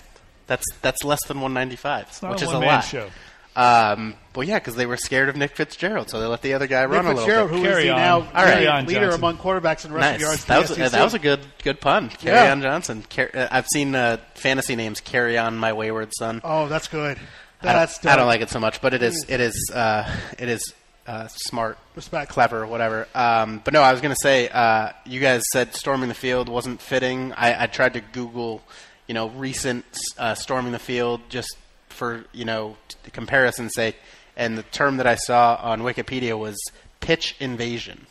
[SPEAKER 2] That's less than 195, which is a
[SPEAKER 1] lot.
[SPEAKER 2] Show. Well, yeah, because they were scared of Nick Fitzgerald, so they let the other guy run a little bit.
[SPEAKER 3] Who is the now leader
[SPEAKER 1] Johnson.
[SPEAKER 3] among quarterbacks in rushing yards.
[SPEAKER 2] That was a good pun. Carry-on Johnson. I've seen fantasy names. Carry on my wayward son.
[SPEAKER 3] Oh, that's good.
[SPEAKER 2] I don't like it so much, but it is smart,
[SPEAKER 3] respect,
[SPEAKER 2] clever, whatever. But no, I was going to say, you guys said storming the field wasn't fitting. I tried to Google, recent storming the field just for comparison's sake, and the term that I saw on Wikipedia was pitch invasion,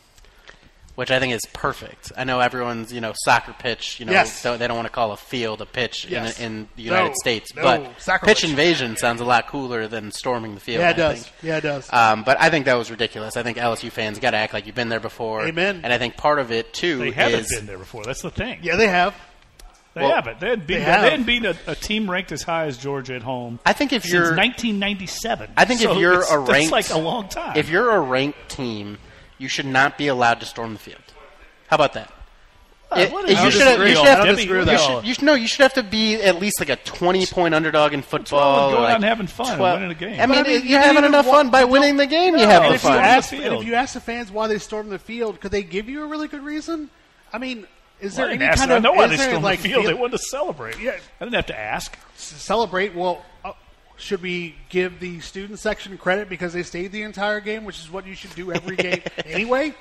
[SPEAKER 2] which I think is perfect. I know everyone's soccer pitch, so they don't want to call a field a pitch in the United States, but pitch invasion sounds a lot cooler than storming the field.
[SPEAKER 3] Yeah, it does. Yeah, it does.
[SPEAKER 2] But I think that was ridiculous. I think LSU fans got to act like you've been there before.
[SPEAKER 3] Amen.
[SPEAKER 2] And I think part of it too
[SPEAKER 1] they haven't been there before. That's the thing.
[SPEAKER 3] Yeah, they have.
[SPEAKER 1] They haven't. They hadn't beaten a team ranked as high as Georgia at home.
[SPEAKER 2] I think if
[SPEAKER 1] since
[SPEAKER 2] you're
[SPEAKER 1] 1997.
[SPEAKER 2] I think if you're a ranked,
[SPEAKER 1] that's like a long time.
[SPEAKER 2] If you're a ranked team, you should not be allowed to storm the field. How about that? You should have to be at least like a 20-point underdog in football.
[SPEAKER 1] Going out and having fun and winning a game.
[SPEAKER 2] I mean, you're having enough fun by winning the game. You're having fun.
[SPEAKER 3] If you ask the fans why they stormed the field, could they give you a really good reason? I mean, is there any kind of?
[SPEAKER 1] I know why they stormed the field. They wanted to celebrate.
[SPEAKER 3] Yeah,
[SPEAKER 1] I didn't have to ask.
[SPEAKER 3] Celebrate? Well, should we give the student section credit because they stayed the entire game, which is what you should do every game anyway?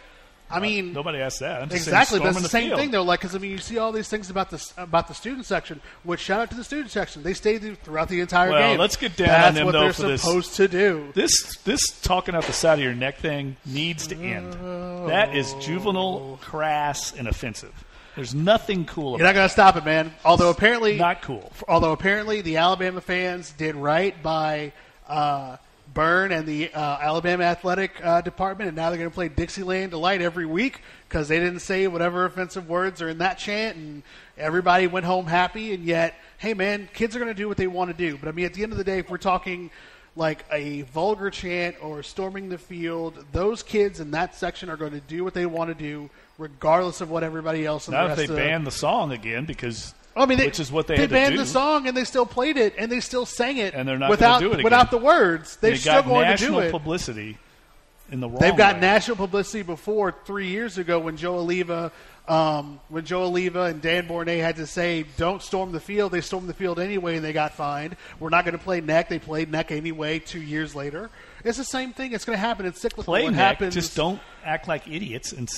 [SPEAKER 3] I mean,
[SPEAKER 1] nobody asked that. I'm just
[SPEAKER 3] exactly,
[SPEAKER 1] saying
[SPEAKER 3] but it's the same thing though. Like, because you see all these things about the student section. Which shout out to the student section. They stayed throughout the entire game.
[SPEAKER 1] Well, let's get down on them though.
[SPEAKER 3] That's what they're supposed to do.
[SPEAKER 1] This talking out the side of your neck thing needs to end. That is juvenile, crass, and offensive. There's nothing cool about it.
[SPEAKER 3] You're not going to stop it, man. Although apparently
[SPEAKER 1] not cool.
[SPEAKER 3] Although apparently the Alabama fans did right by Byrne and the Alabama athletic department, and now they're going to play Dixieland Delight every week because they didn't say whatever offensive words are in that chant, and everybody went home happy. And yet, hey, man, kids are going to do what they want to do. But, I mean, at the end of the day, if we're talking like a vulgar chant or storming the field, those kids in that section are going to do what they want to do regardless of what everybody else in the rest
[SPEAKER 1] of they ban the song again because which is what they had to do.
[SPEAKER 3] They banned the song and they still played it and they still sang it,
[SPEAKER 1] and they're not going to do it again.
[SPEAKER 3] Without the words. They're still going to do it.
[SPEAKER 1] National publicity in the wrong
[SPEAKER 3] They've got
[SPEAKER 1] way.
[SPEAKER 3] national publicity before 3 years ago when Joe Oliva and Dan Bournet had to say, don't storm the field. They stormed the field anyway and they got fined. We're not going to play neck. They played neck anyway 2 years later. It's the same thing. It's going to happen. It's cyclical.
[SPEAKER 1] Play
[SPEAKER 3] it
[SPEAKER 1] neck.
[SPEAKER 3] Happens.
[SPEAKER 1] Just don't act like idiots and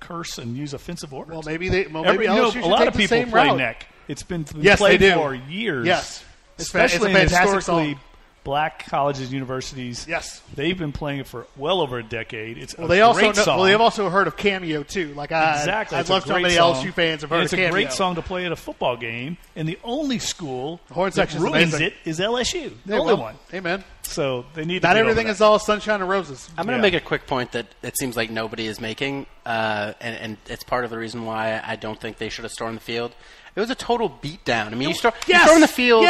[SPEAKER 1] curse and use offensive words.
[SPEAKER 3] Well, maybe LSU should
[SPEAKER 1] a lot
[SPEAKER 3] take
[SPEAKER 1] of
[SPEAKER 3] the
[SPEAKER 1] people
[SPEAKER 3] same
[SPEAKER 1] play
[SPEAKER 3] route.
[SPEAKER 1] neck. It's been
[SPEAKER 3] yes,
[SPEAKER 1] played
[SPEAKER 3] they do.
[SPEAKER 1] for years.
[SPEAKER 3] Yes.
[SPEAKER 1] especially in
[SPEAKER 3] fantastic
[SPEAKER 1] historically
[SPEAKER 3] song.
[SPEAKER 1] black colleges and universities.
[SPEAKER 3] Yes.
[SPEAKER 1] They've been playing it for well over a decade. It's
[SPEAKER 3] Well,
[SPEAKER 1] a
[SPEAKER 3] they also
[SPEAKER 1] great song.
[SPEAKER 3] Well, they've also heard of Cameo too. Like
[SPEAKER 1] Exactly.
[SPEAKER 3] I'd love so many LSU fans have heard
[SPEAKER 1] it's
[SPEAKER 3] of Cameo.
[SPEAKER 1] a great song to play at a football game, and the only school
[SPEAKER 3] horn
[SPEAKER 1] that
[SPEAKER 3] section's
[SPEAKER 1] ruins
[SPEAKER 3] amazing.
[SPEAKER 1] it is LSU. The only one.
[SPEAKER 3] Amen.
[SPEAKER 1] So they need to
[SPEAKER 3] Not
[SPEAKER 1] get
[SPEAKER 3] everything
[SPEAKER 1] over
[SPEAKER 3] is all sunshine and roses.
[SPEAKER 2] I'm going to make a quick point that it seems like nobody is making, and it's part of the reason why I don't think they should have stormed the field. It was a total beatdown. I mean, you storm the field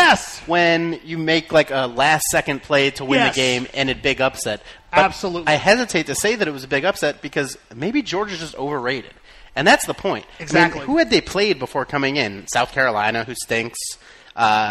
[SPEAKER 2] when you make like a last-second play to win the game and a big upset. But
[SPEAKER 3] Absolutely.
[SPEAKER 2] I hesitate to say that it was a big upset because maybe Georgia's just overrated. And that's the point.
[SPEAKER 3] Exactly.
[SPEAKER 2] I mean, who had they played before coming in? South Carolina, who stinks.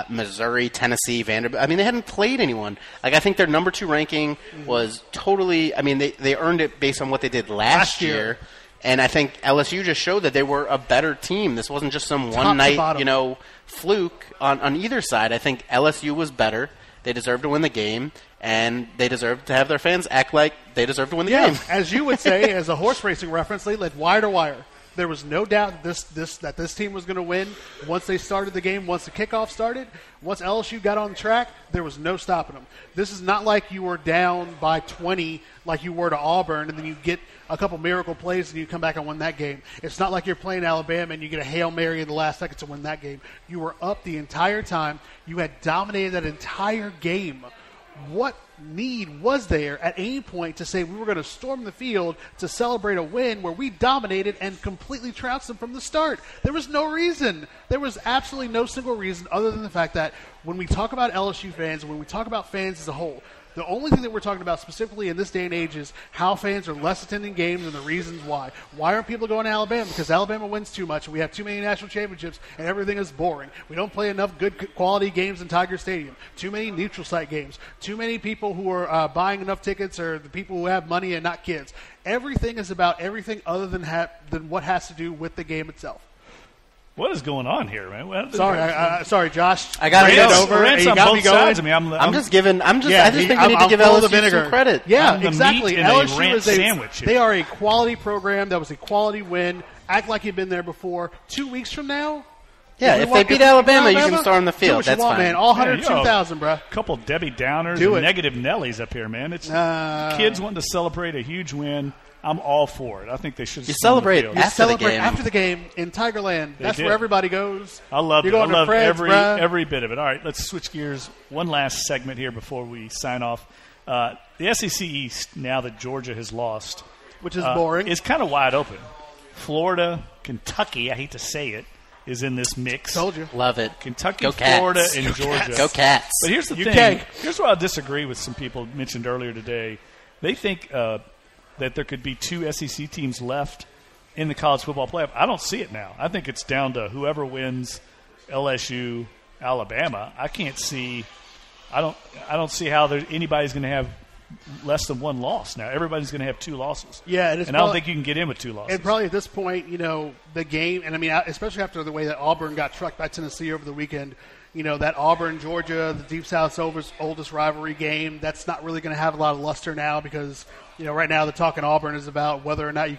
[SPEAKER 2] Missouri, Tennessee, Vanderbilt. I mean, they hadn't played anyone. Like, I think their number 2 ranking was totally – I mean, they earned it based on what they did last year. And I think LSU just showed that they were a better team. This wasn't just some one-night, fluke on either side. I think LSU was better. They deserved to win the game, and they deserved to have their fans act like they deserved to win the game.
[SPEAKER 3] As you would say, as a horse racing reference, they led wire to wire. There was no doubt that this team was going to win once they started the game, once the kickoff started. Once LSU got on track, there was no stopping them. This is not like you were down by 20 like you were to Auburn, and then you get a couple miracle plays and you come back and win that game. It's not like you're playing Alabama and you get a Hail Mary in the last second to win that game. You were up the entire time. You had dominated that entire game. What need was there at any point to say we were going to storm the field to celebrate a win where we dominated and completely trounced them from the start? There was no reason. There was absolutely no single reason other than the fact that when we talk about LSU fans, when we talk about fans as a whole, the only thing that we're talking about specifically in this day and age is how fans are less attending games and the reasons why. Why aren't people going to Alabama? Because Alabama wins too much. We have too many national championships, and everything is boring. We don't play enough good quality games in Tiger Stadium. Too many neutral site games. Too many people who are buying enough tickets or the people who have money and not kids. Everything is about everything other than what has to do with the game itself.
[SPEAKER 1] What is going on here, man?
[SPEAKER 3] Sorry, Josh.
[SPEAKER 2] I got to
[SPEAKER 3] get over.
[SPEAKER 1] Rant's
[SPEAKER 3] You
[SPEAKER 1] on
[SPEAKER 3] got
[SPEAKER 1] both
[SPEAKER 3] me going.
[SPEAKER 1] sides of me.
[SPEAKER 2] I just think we need to give
[SPEAKER 3] full of the
[SPEAKER 2] LSU
[SPEAKER 3] vinegar.
[SPEAKER 2] some credit.
[SPEAKER 3] Yeah,
[SPEAKER 1] I'm the
[SPEAKER 3] exactly.
[SPEAKER 1] meat in a
[SPEAKER 3] LSU
[SPEAKER 1] rant
[SPEAKER 3] is
[SPEAKER 1] sandwich here.
[SPEAKER 3] They are a quality program. That was a quality win. Act like you've been there before. 2 weeks from now.
[SPEAKER 2] Yeah, if they beat Alabama, you can storm the field.
[SPEAKER 3] Do what you
[SPEAKER 2] That's
[SPEAKER 3] want,
[SPEAKER 2] fine.
[SPEAKER 3] man. All 102,000, bro.
[SPEAKER 1] A couple Debbie Downers
[SPEAKER 3] Do
[SPEAKER 1] and
[SPEAKER 3] it.
[SPEAKER 1] negative Nellies up here, man. It's kids wanting to celebrate a huge win. I'm all for it. I think they should.
[SPEAKER 2] You celebrate
[SPEAKER 3] After the game in Tigerland. That's where everybody goes.
[SPEAKER 1] I love
[SPEAKER 3] You're
[SPEAKER 1] it. I
[SPEAKER 3] going to
[SPEAKER 1] love
[SPEAKER 3] Fred's,
[SPEAKER 1] every bit of it. All right, let's switch gears. One last segment here before we sign off. The SEC East, now that Georgia has lost,
[SPEAKER 3] which is boring,
[SPEAKER 1] is kind of wide open. Florida, Kentucky, I hate to say it, is in this mix.
[SPEAKER 3] Told you.
[SPEAKER 2] Love it.
[SPEAKER 1] Kentucky,
[SPEAKER 2] Go Cats.
[SPEAKER 1] Florida, and
[SPEAKER 2] Go
[SPEAKER 1] Georgia.
[SPEAKER 2] Cats. Go Cats.
[SPEAKER 1] But here's the
[SPEAKER 3] UK.
[SPEAKER 1] thing. Here's where I disagree with some people mentioned earlier today. They think that there could be 2 SEC teams left in the college football playoff. I don't see it now. I think it's down to whoever wins LSU, Alabama. I can't see. I don't see how anybody's going to have less than one loss now. Everybody's going to have 2 losses.
[SPEAKER 3] Yeah,
[SPEAKER 1] and I don't think you can get in with 2 losses.
[SPEAKER 3] And probably at this point, the game, and I mean, especially after the way that Auburn got trucked by Tennessee over the weekend, that Auburn-Georgia, the Deep South's oldest rivalry game, that's not really going to have a lot of luster now because, right now the talk in Auburn is about whether or not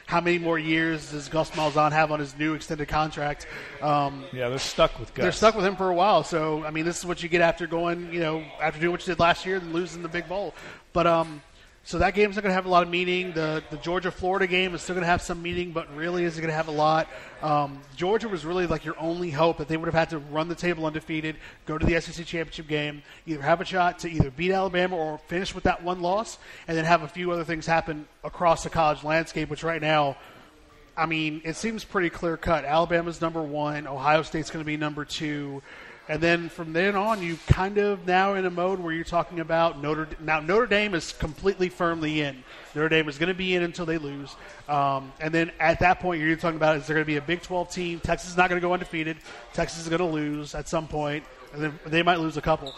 [SPEAKER 3] how many more years does Gus Malzahn have on his new extended contract.
[SPEAKER 1] Yeah, they're stuck with Gus.
[SPEAKER 3] They're stuck with him for a while. So, I mean, this is what you get after going, after doing what you did last year and losing the big bowl. But, so that game's not going to have a lot of meaning. The Georgia-Florida game is still going to have some meaning, but really isn't going to have a lot. Georgia was really like your only hope that they would have had to run the table undefeated, go to the SEC championship game, either have a shot to either beat Alabama or finish with that one loss, and then have a few other things happen across the college landscape, which right now, I mean, it seems pretty clear-cut. Alabama's number 1. Ohio State's going to be number 2. And then from then on, you kind of now in a mode where you're talking about Notre Dame is completely firmly in. Notre Dame is going to be in until they lose. And then at that point, you're talking about is there going to be a Big 12 team? Texas is not going to go undefeated. Texas is going to lose at some point, and then they might lose a couple.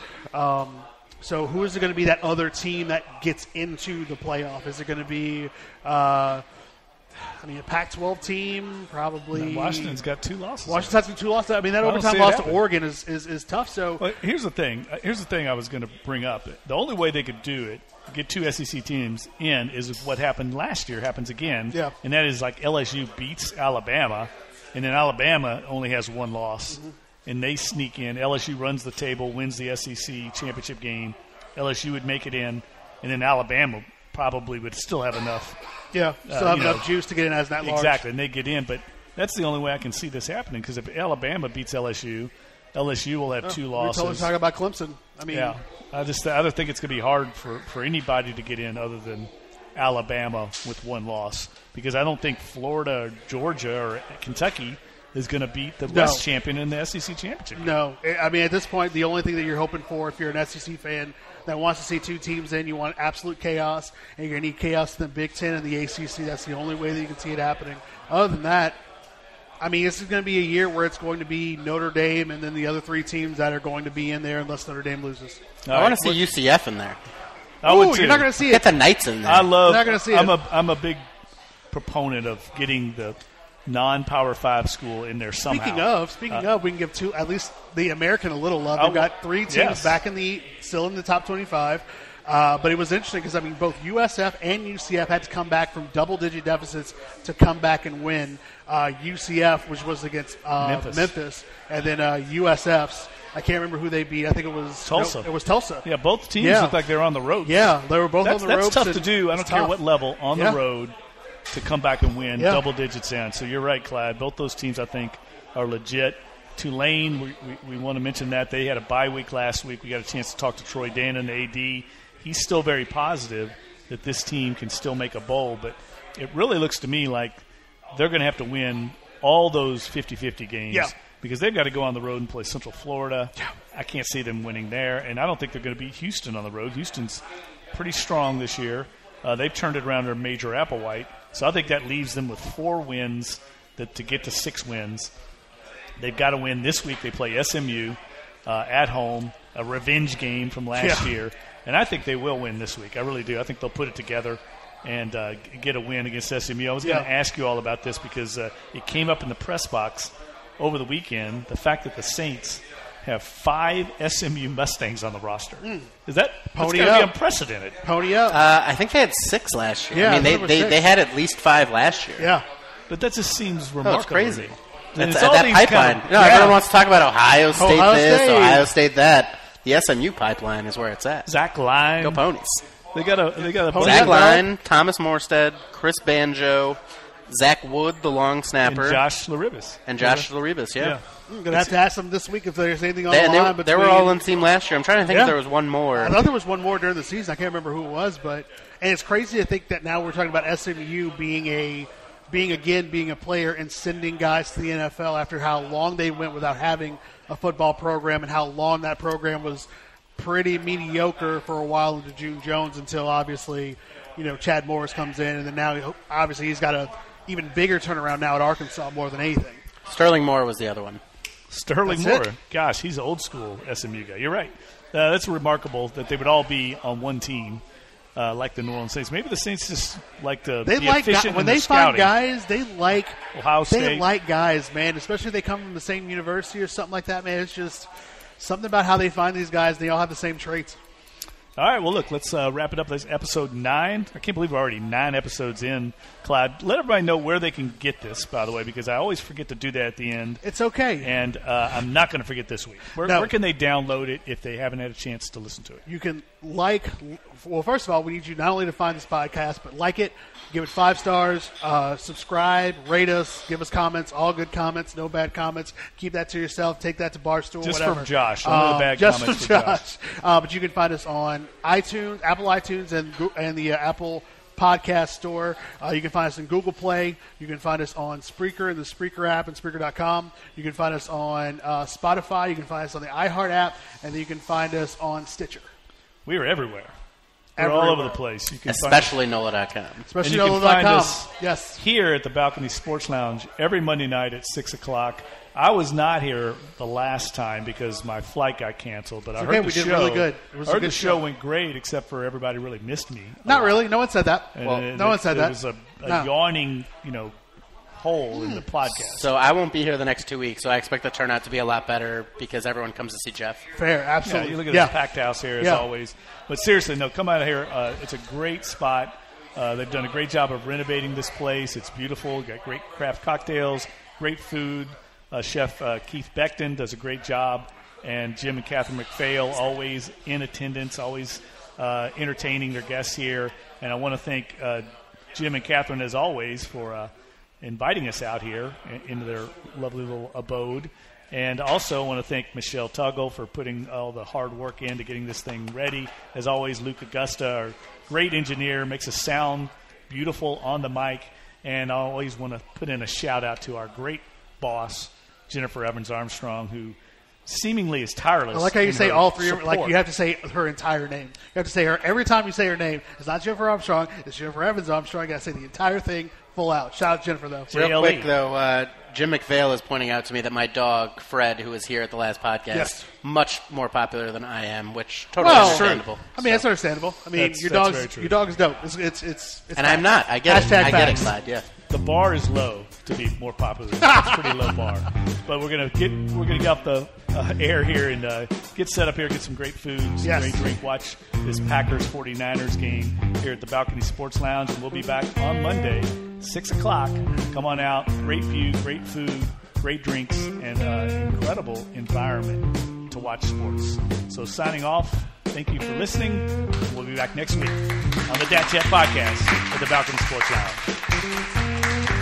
[SPEAKER 3] So who is it going to be that other team that gets into the playoff? Is it going to be a Pac-12 team, probably.
[SPEAKER 1] Washington's got 2 losses.
[SPEAKER 3] Washington's got 2 losses. I mean, that overtime loss to Oregon is tough. So
[SPEAKER 1] well, here's the thing. Here's the thing I was going to bring up. The only way they could do it, get 2 SEC teams in, is if what happened last year happens again.
[SPEAKER 3] Yeah.
[SPEAKER 1] And that is like LSU beats Alabama, and then Alabama only has 1 loss. Mm-hmm. and they sneak in. LSU runs the table, wins the SEC championship game. LSU would make it in, and then Alabama probably would still have enough.
[SPEAKER 3] Yeah, still have enough juice to get in as that large.
[SPEAKER 1] Exactly, and they get in. But that's the only way I can see this happening, because if Alabama beats LSU, LSU will have 2 losses.
[SPEAKER 3] We're totally talking about Clemson. I mean,
[SPEAKER 1] yeah, I don't think it's going to be hard for anybody to get in other than Alabama with 1 loss, because I don't think Florida or Georgia or Kentucky is going to beat the West champion in the SEC championship game.
[SPEAKER 3] No. I mean, at this point, the only thing that you're hoping for, if you're an SEC fan that wants to see 2 teams in, you want absolute chaos, and you're going to need chaos in the Big Ten and the ACC. That's the only way that you can see it happening. Other than that, I mean, this is going to be a year where it's going to be Notre Dame and then the other 3 teams that are going to be in there unless Notre Dame loses.
[SPEAKER 2] I want to see UCF in there.
[SPEAKER 1] I would too.
[SPEAKER 3] You're not going to see it.
[SPEAKER 2] Get the Knights in there.
[SPEAKER 3] You're not going to see it.
[SPEAKER 1] I'm a big proponent of getting the non-Power 5 school in there somehow.
[SPEAKER 3] Speaking of, we can give at least the American a little love. We've got 3 teams back still in the top 25. But it was interesting because, I mean, both USF and UCF had to come back from double-digit deficits to come back and win. UCF, which was against Memphis, and then USF's, I can't remember who they beat. I think it was
[SPEAKER 1] Tulsa.
[SPEAKER 3] It was Tulsa.
[SPEAKER 1] Yeah, both teams look like they're on the road.
[SPEAKER 3] Yeah, they were both on the road.
[SPEAKER 1] That's tough to do. I don't care what level, on the road, to come back and win double digits in. So you're right, Clyde. Both those teams, I think, are legit. Tulane, we want to mention that. They had a bye week last week. We got a chance to talk to Troy Dannon, the AD. He's still very positive that this team can still make a bowl. But it really looks to me like they're going to have to win all those 50-50 games because they've got to go on the road and play Central Florida. Yeah. I can't see them winning there, and I don't think they're going to beat Houston on the road. Houston's pretty strong this year. They've turned it around under Major Applewhite. So I think that leaves them with 4 wins to get to 6 wins. They've got to win this week. They play SMU at home, a revenge game from last year. And I think they will win this week. I really do. I think they'll put it together and get a win against SMU. I was going to ask you all about this because it came up in the press box over the weekend, the fact that the Saints have 5 SMU Mustangs on the roster. Is that going to be unprecedented?
[SPEAKER 3] Pony up.
[SPEAKER 2] I think they had 6 last year.
[SPEAKER 3] Yeah,
[SPEAKER 2] I mean, they had at least 5 last year.
[SPEAKER 3] Yeah.
[SPEAKER 1] But that just seems remarkable.
[SPEAKER 2] It's crazy.
[SPEAKER 1] That's
[SPEAKER 2] that pipeline. Everyone wants to talk about Ohio State Ohio State that. The SMU pipeline is where it's at.
[SPEAKER 1] Zach Line.
[SPEAKER 2] Go Ponies.
[SPEAKER 1] They got a
[SPEAKER 2] Zach Line, Thomas Morstead, Chris Banjo, Zach Wood, the long snapper.
[SPEAKER 1] And Josh Laribus.
[SPEAKER 3] I'm going to have to ask them this week if there's anything on the line.
[SPEAKER 2] They were all on the team last year. I'm trying to think if there was one more.
[SPEAKER 3] I thought there was one more during the season. I can't remember who it was. And it's crazy to think that now we're talking about SMU being a player and sending guys to the NFL after how long they went without having a football program and how long that program was pretty mediocre for a while into June Jones until obviously, Chad Morris comes in, and then now obviously he's got a even bigger turnaround now at Arkansas more than anything.
[SPEAKER 2] Sterling Moore was the other one.
[SPEAKER 1] Sterling Moore. Gosh, he's an old school SMU guy. You're right. That's remarkable that they would all be on one team. Like the New Orleans Saints. Maybe the Saints just like to be efficient
[SPEAKER 3] when
[SPEAKER 1] in
[SPEAKER 3] they find guys, they like
[SPEAKER 1] Ohio State.
[SPEAKER 3] They like guys, man, especially if they come from the same university or something like that, man. It's just something about how they find these guys. They all have the same traits.
[SPEAKER 1] All right, well, look, let's wrap it up. This episode 9. I can't believe we're already 9 episodes in. Clyde, let everybody know where they can get this, by the way, because I always forget to do that at the end.
[SPEAKER 3] It's okay.
[SPEAKER 1] And I'm not going to forget this week. Where can they download it if they haven't had a chance to listen to it?
[SPEAKER 3] You can first of all, we need you not only to find this podcast, but like it, give it 5 stars, subscribe, rate us, give us comments, all good comments, no bad comments. Keep that to yourself. Take that to Barstool,
[SPEAKER 1] just
[SPEAKER 3] whatever.
[SPEAKER 1] From Josh. Only the bad
[SPEAKER 3] just
[SPEAKER 1] comments
[SPEAKER 3] from Josh. But you can find us on iTunes, Apple iTunes, and the Apple Podcast Store. You can find us in Google Play. You can find us on Spreaker and the Spreaker app and Spreaker.com. You can find us on Spotify. You can find us on the iHeart app. And then you can find us on Stitcher.
[SPEAKER 1] We are everywhere. We're all over the place. You can
[SPEAKER 2] especially NOLA.com.
[SPEAKER 3] Especially NOLA.com. Yes.
[SPEAKER 1] Here at the Balcony Sports Lounge every Monday night at 6 o'clock. I was not here the last time because my flight got canceled, but I heard the show.
[SPEAKER 3] Did really good.
[SPEAKER 1] It was a good show. Went great, except for everybody really missed me.
[SPEAKER 3] Not really. No one said that. No one said that.
[SPEAKER 1] It was a yawning, hole in the podcast.
[SPEAKER 2] So I won't be here the next 2 weeks, so I expect the turnout to be a lot better because everyone comes to see Jeff.
[SPEAKER 3] Fair, absolutely.
[SPEAKER 1] Yeah, you look at this packed house here as always. But seriously, no, come out of here. It's a great spot. They've done a great job of renovating this place. It's beautiful. Got great craft cocktails, great food. Chef Keith Beckton does a great job, and Jim and Catherine McPhail always in attendance, always entertaining their guests here. And I want to thank Jim and Catherine, as always, for inviting us out here into their lovely little abode. And also want to thank Michelle Tuggle for putting all the hard work into getting this thing ready. As always, Luke Augusta, our great engineer, makes us sound beautiful on the mic. And I always want to put in a shout-out to our great boss, Jennifer Evans Armstrong, who seemingly is tireless.
[SPEAKER 3] I like how you say all three.
[SPEAKER 1] Support.
[SPEAKER 3] Like you have to say her entire name. You have to say her every time you say her name. It's not Jennifer Armstrong. It's Jennifer Evans Armstrong. You got to say the entire thing full out. Shout out Jennifer though.
[SPEAKER 2] Real quick though, Jim McPhail is pointing out to me that my dog Fred, who was here at the last podcast, much more popular than I am, which totally understandable.
[SPEAKER 3] I mean, that's understandable. I mean, your dog is dope. It's
[SPEAKER 2] and I'm not. I get it. I get it, Clyde. Yeah.
[SPEAKER 1] The bar is low to be more popular. It's a pretty low bar, but we're gonna get off the air here and get set up here, get some great food, some great drink, watch this Packers 49ers game here at the Balcony Sports Lounge, and we'll be back on Monday, 6 o'clock. Come on out. Great view, great food, great drinks, and incredible environment to watch sports. So signing off. Thank you for listening. We'll be back next week on the Dat Chat podcast at the Balcony Sports Lounge.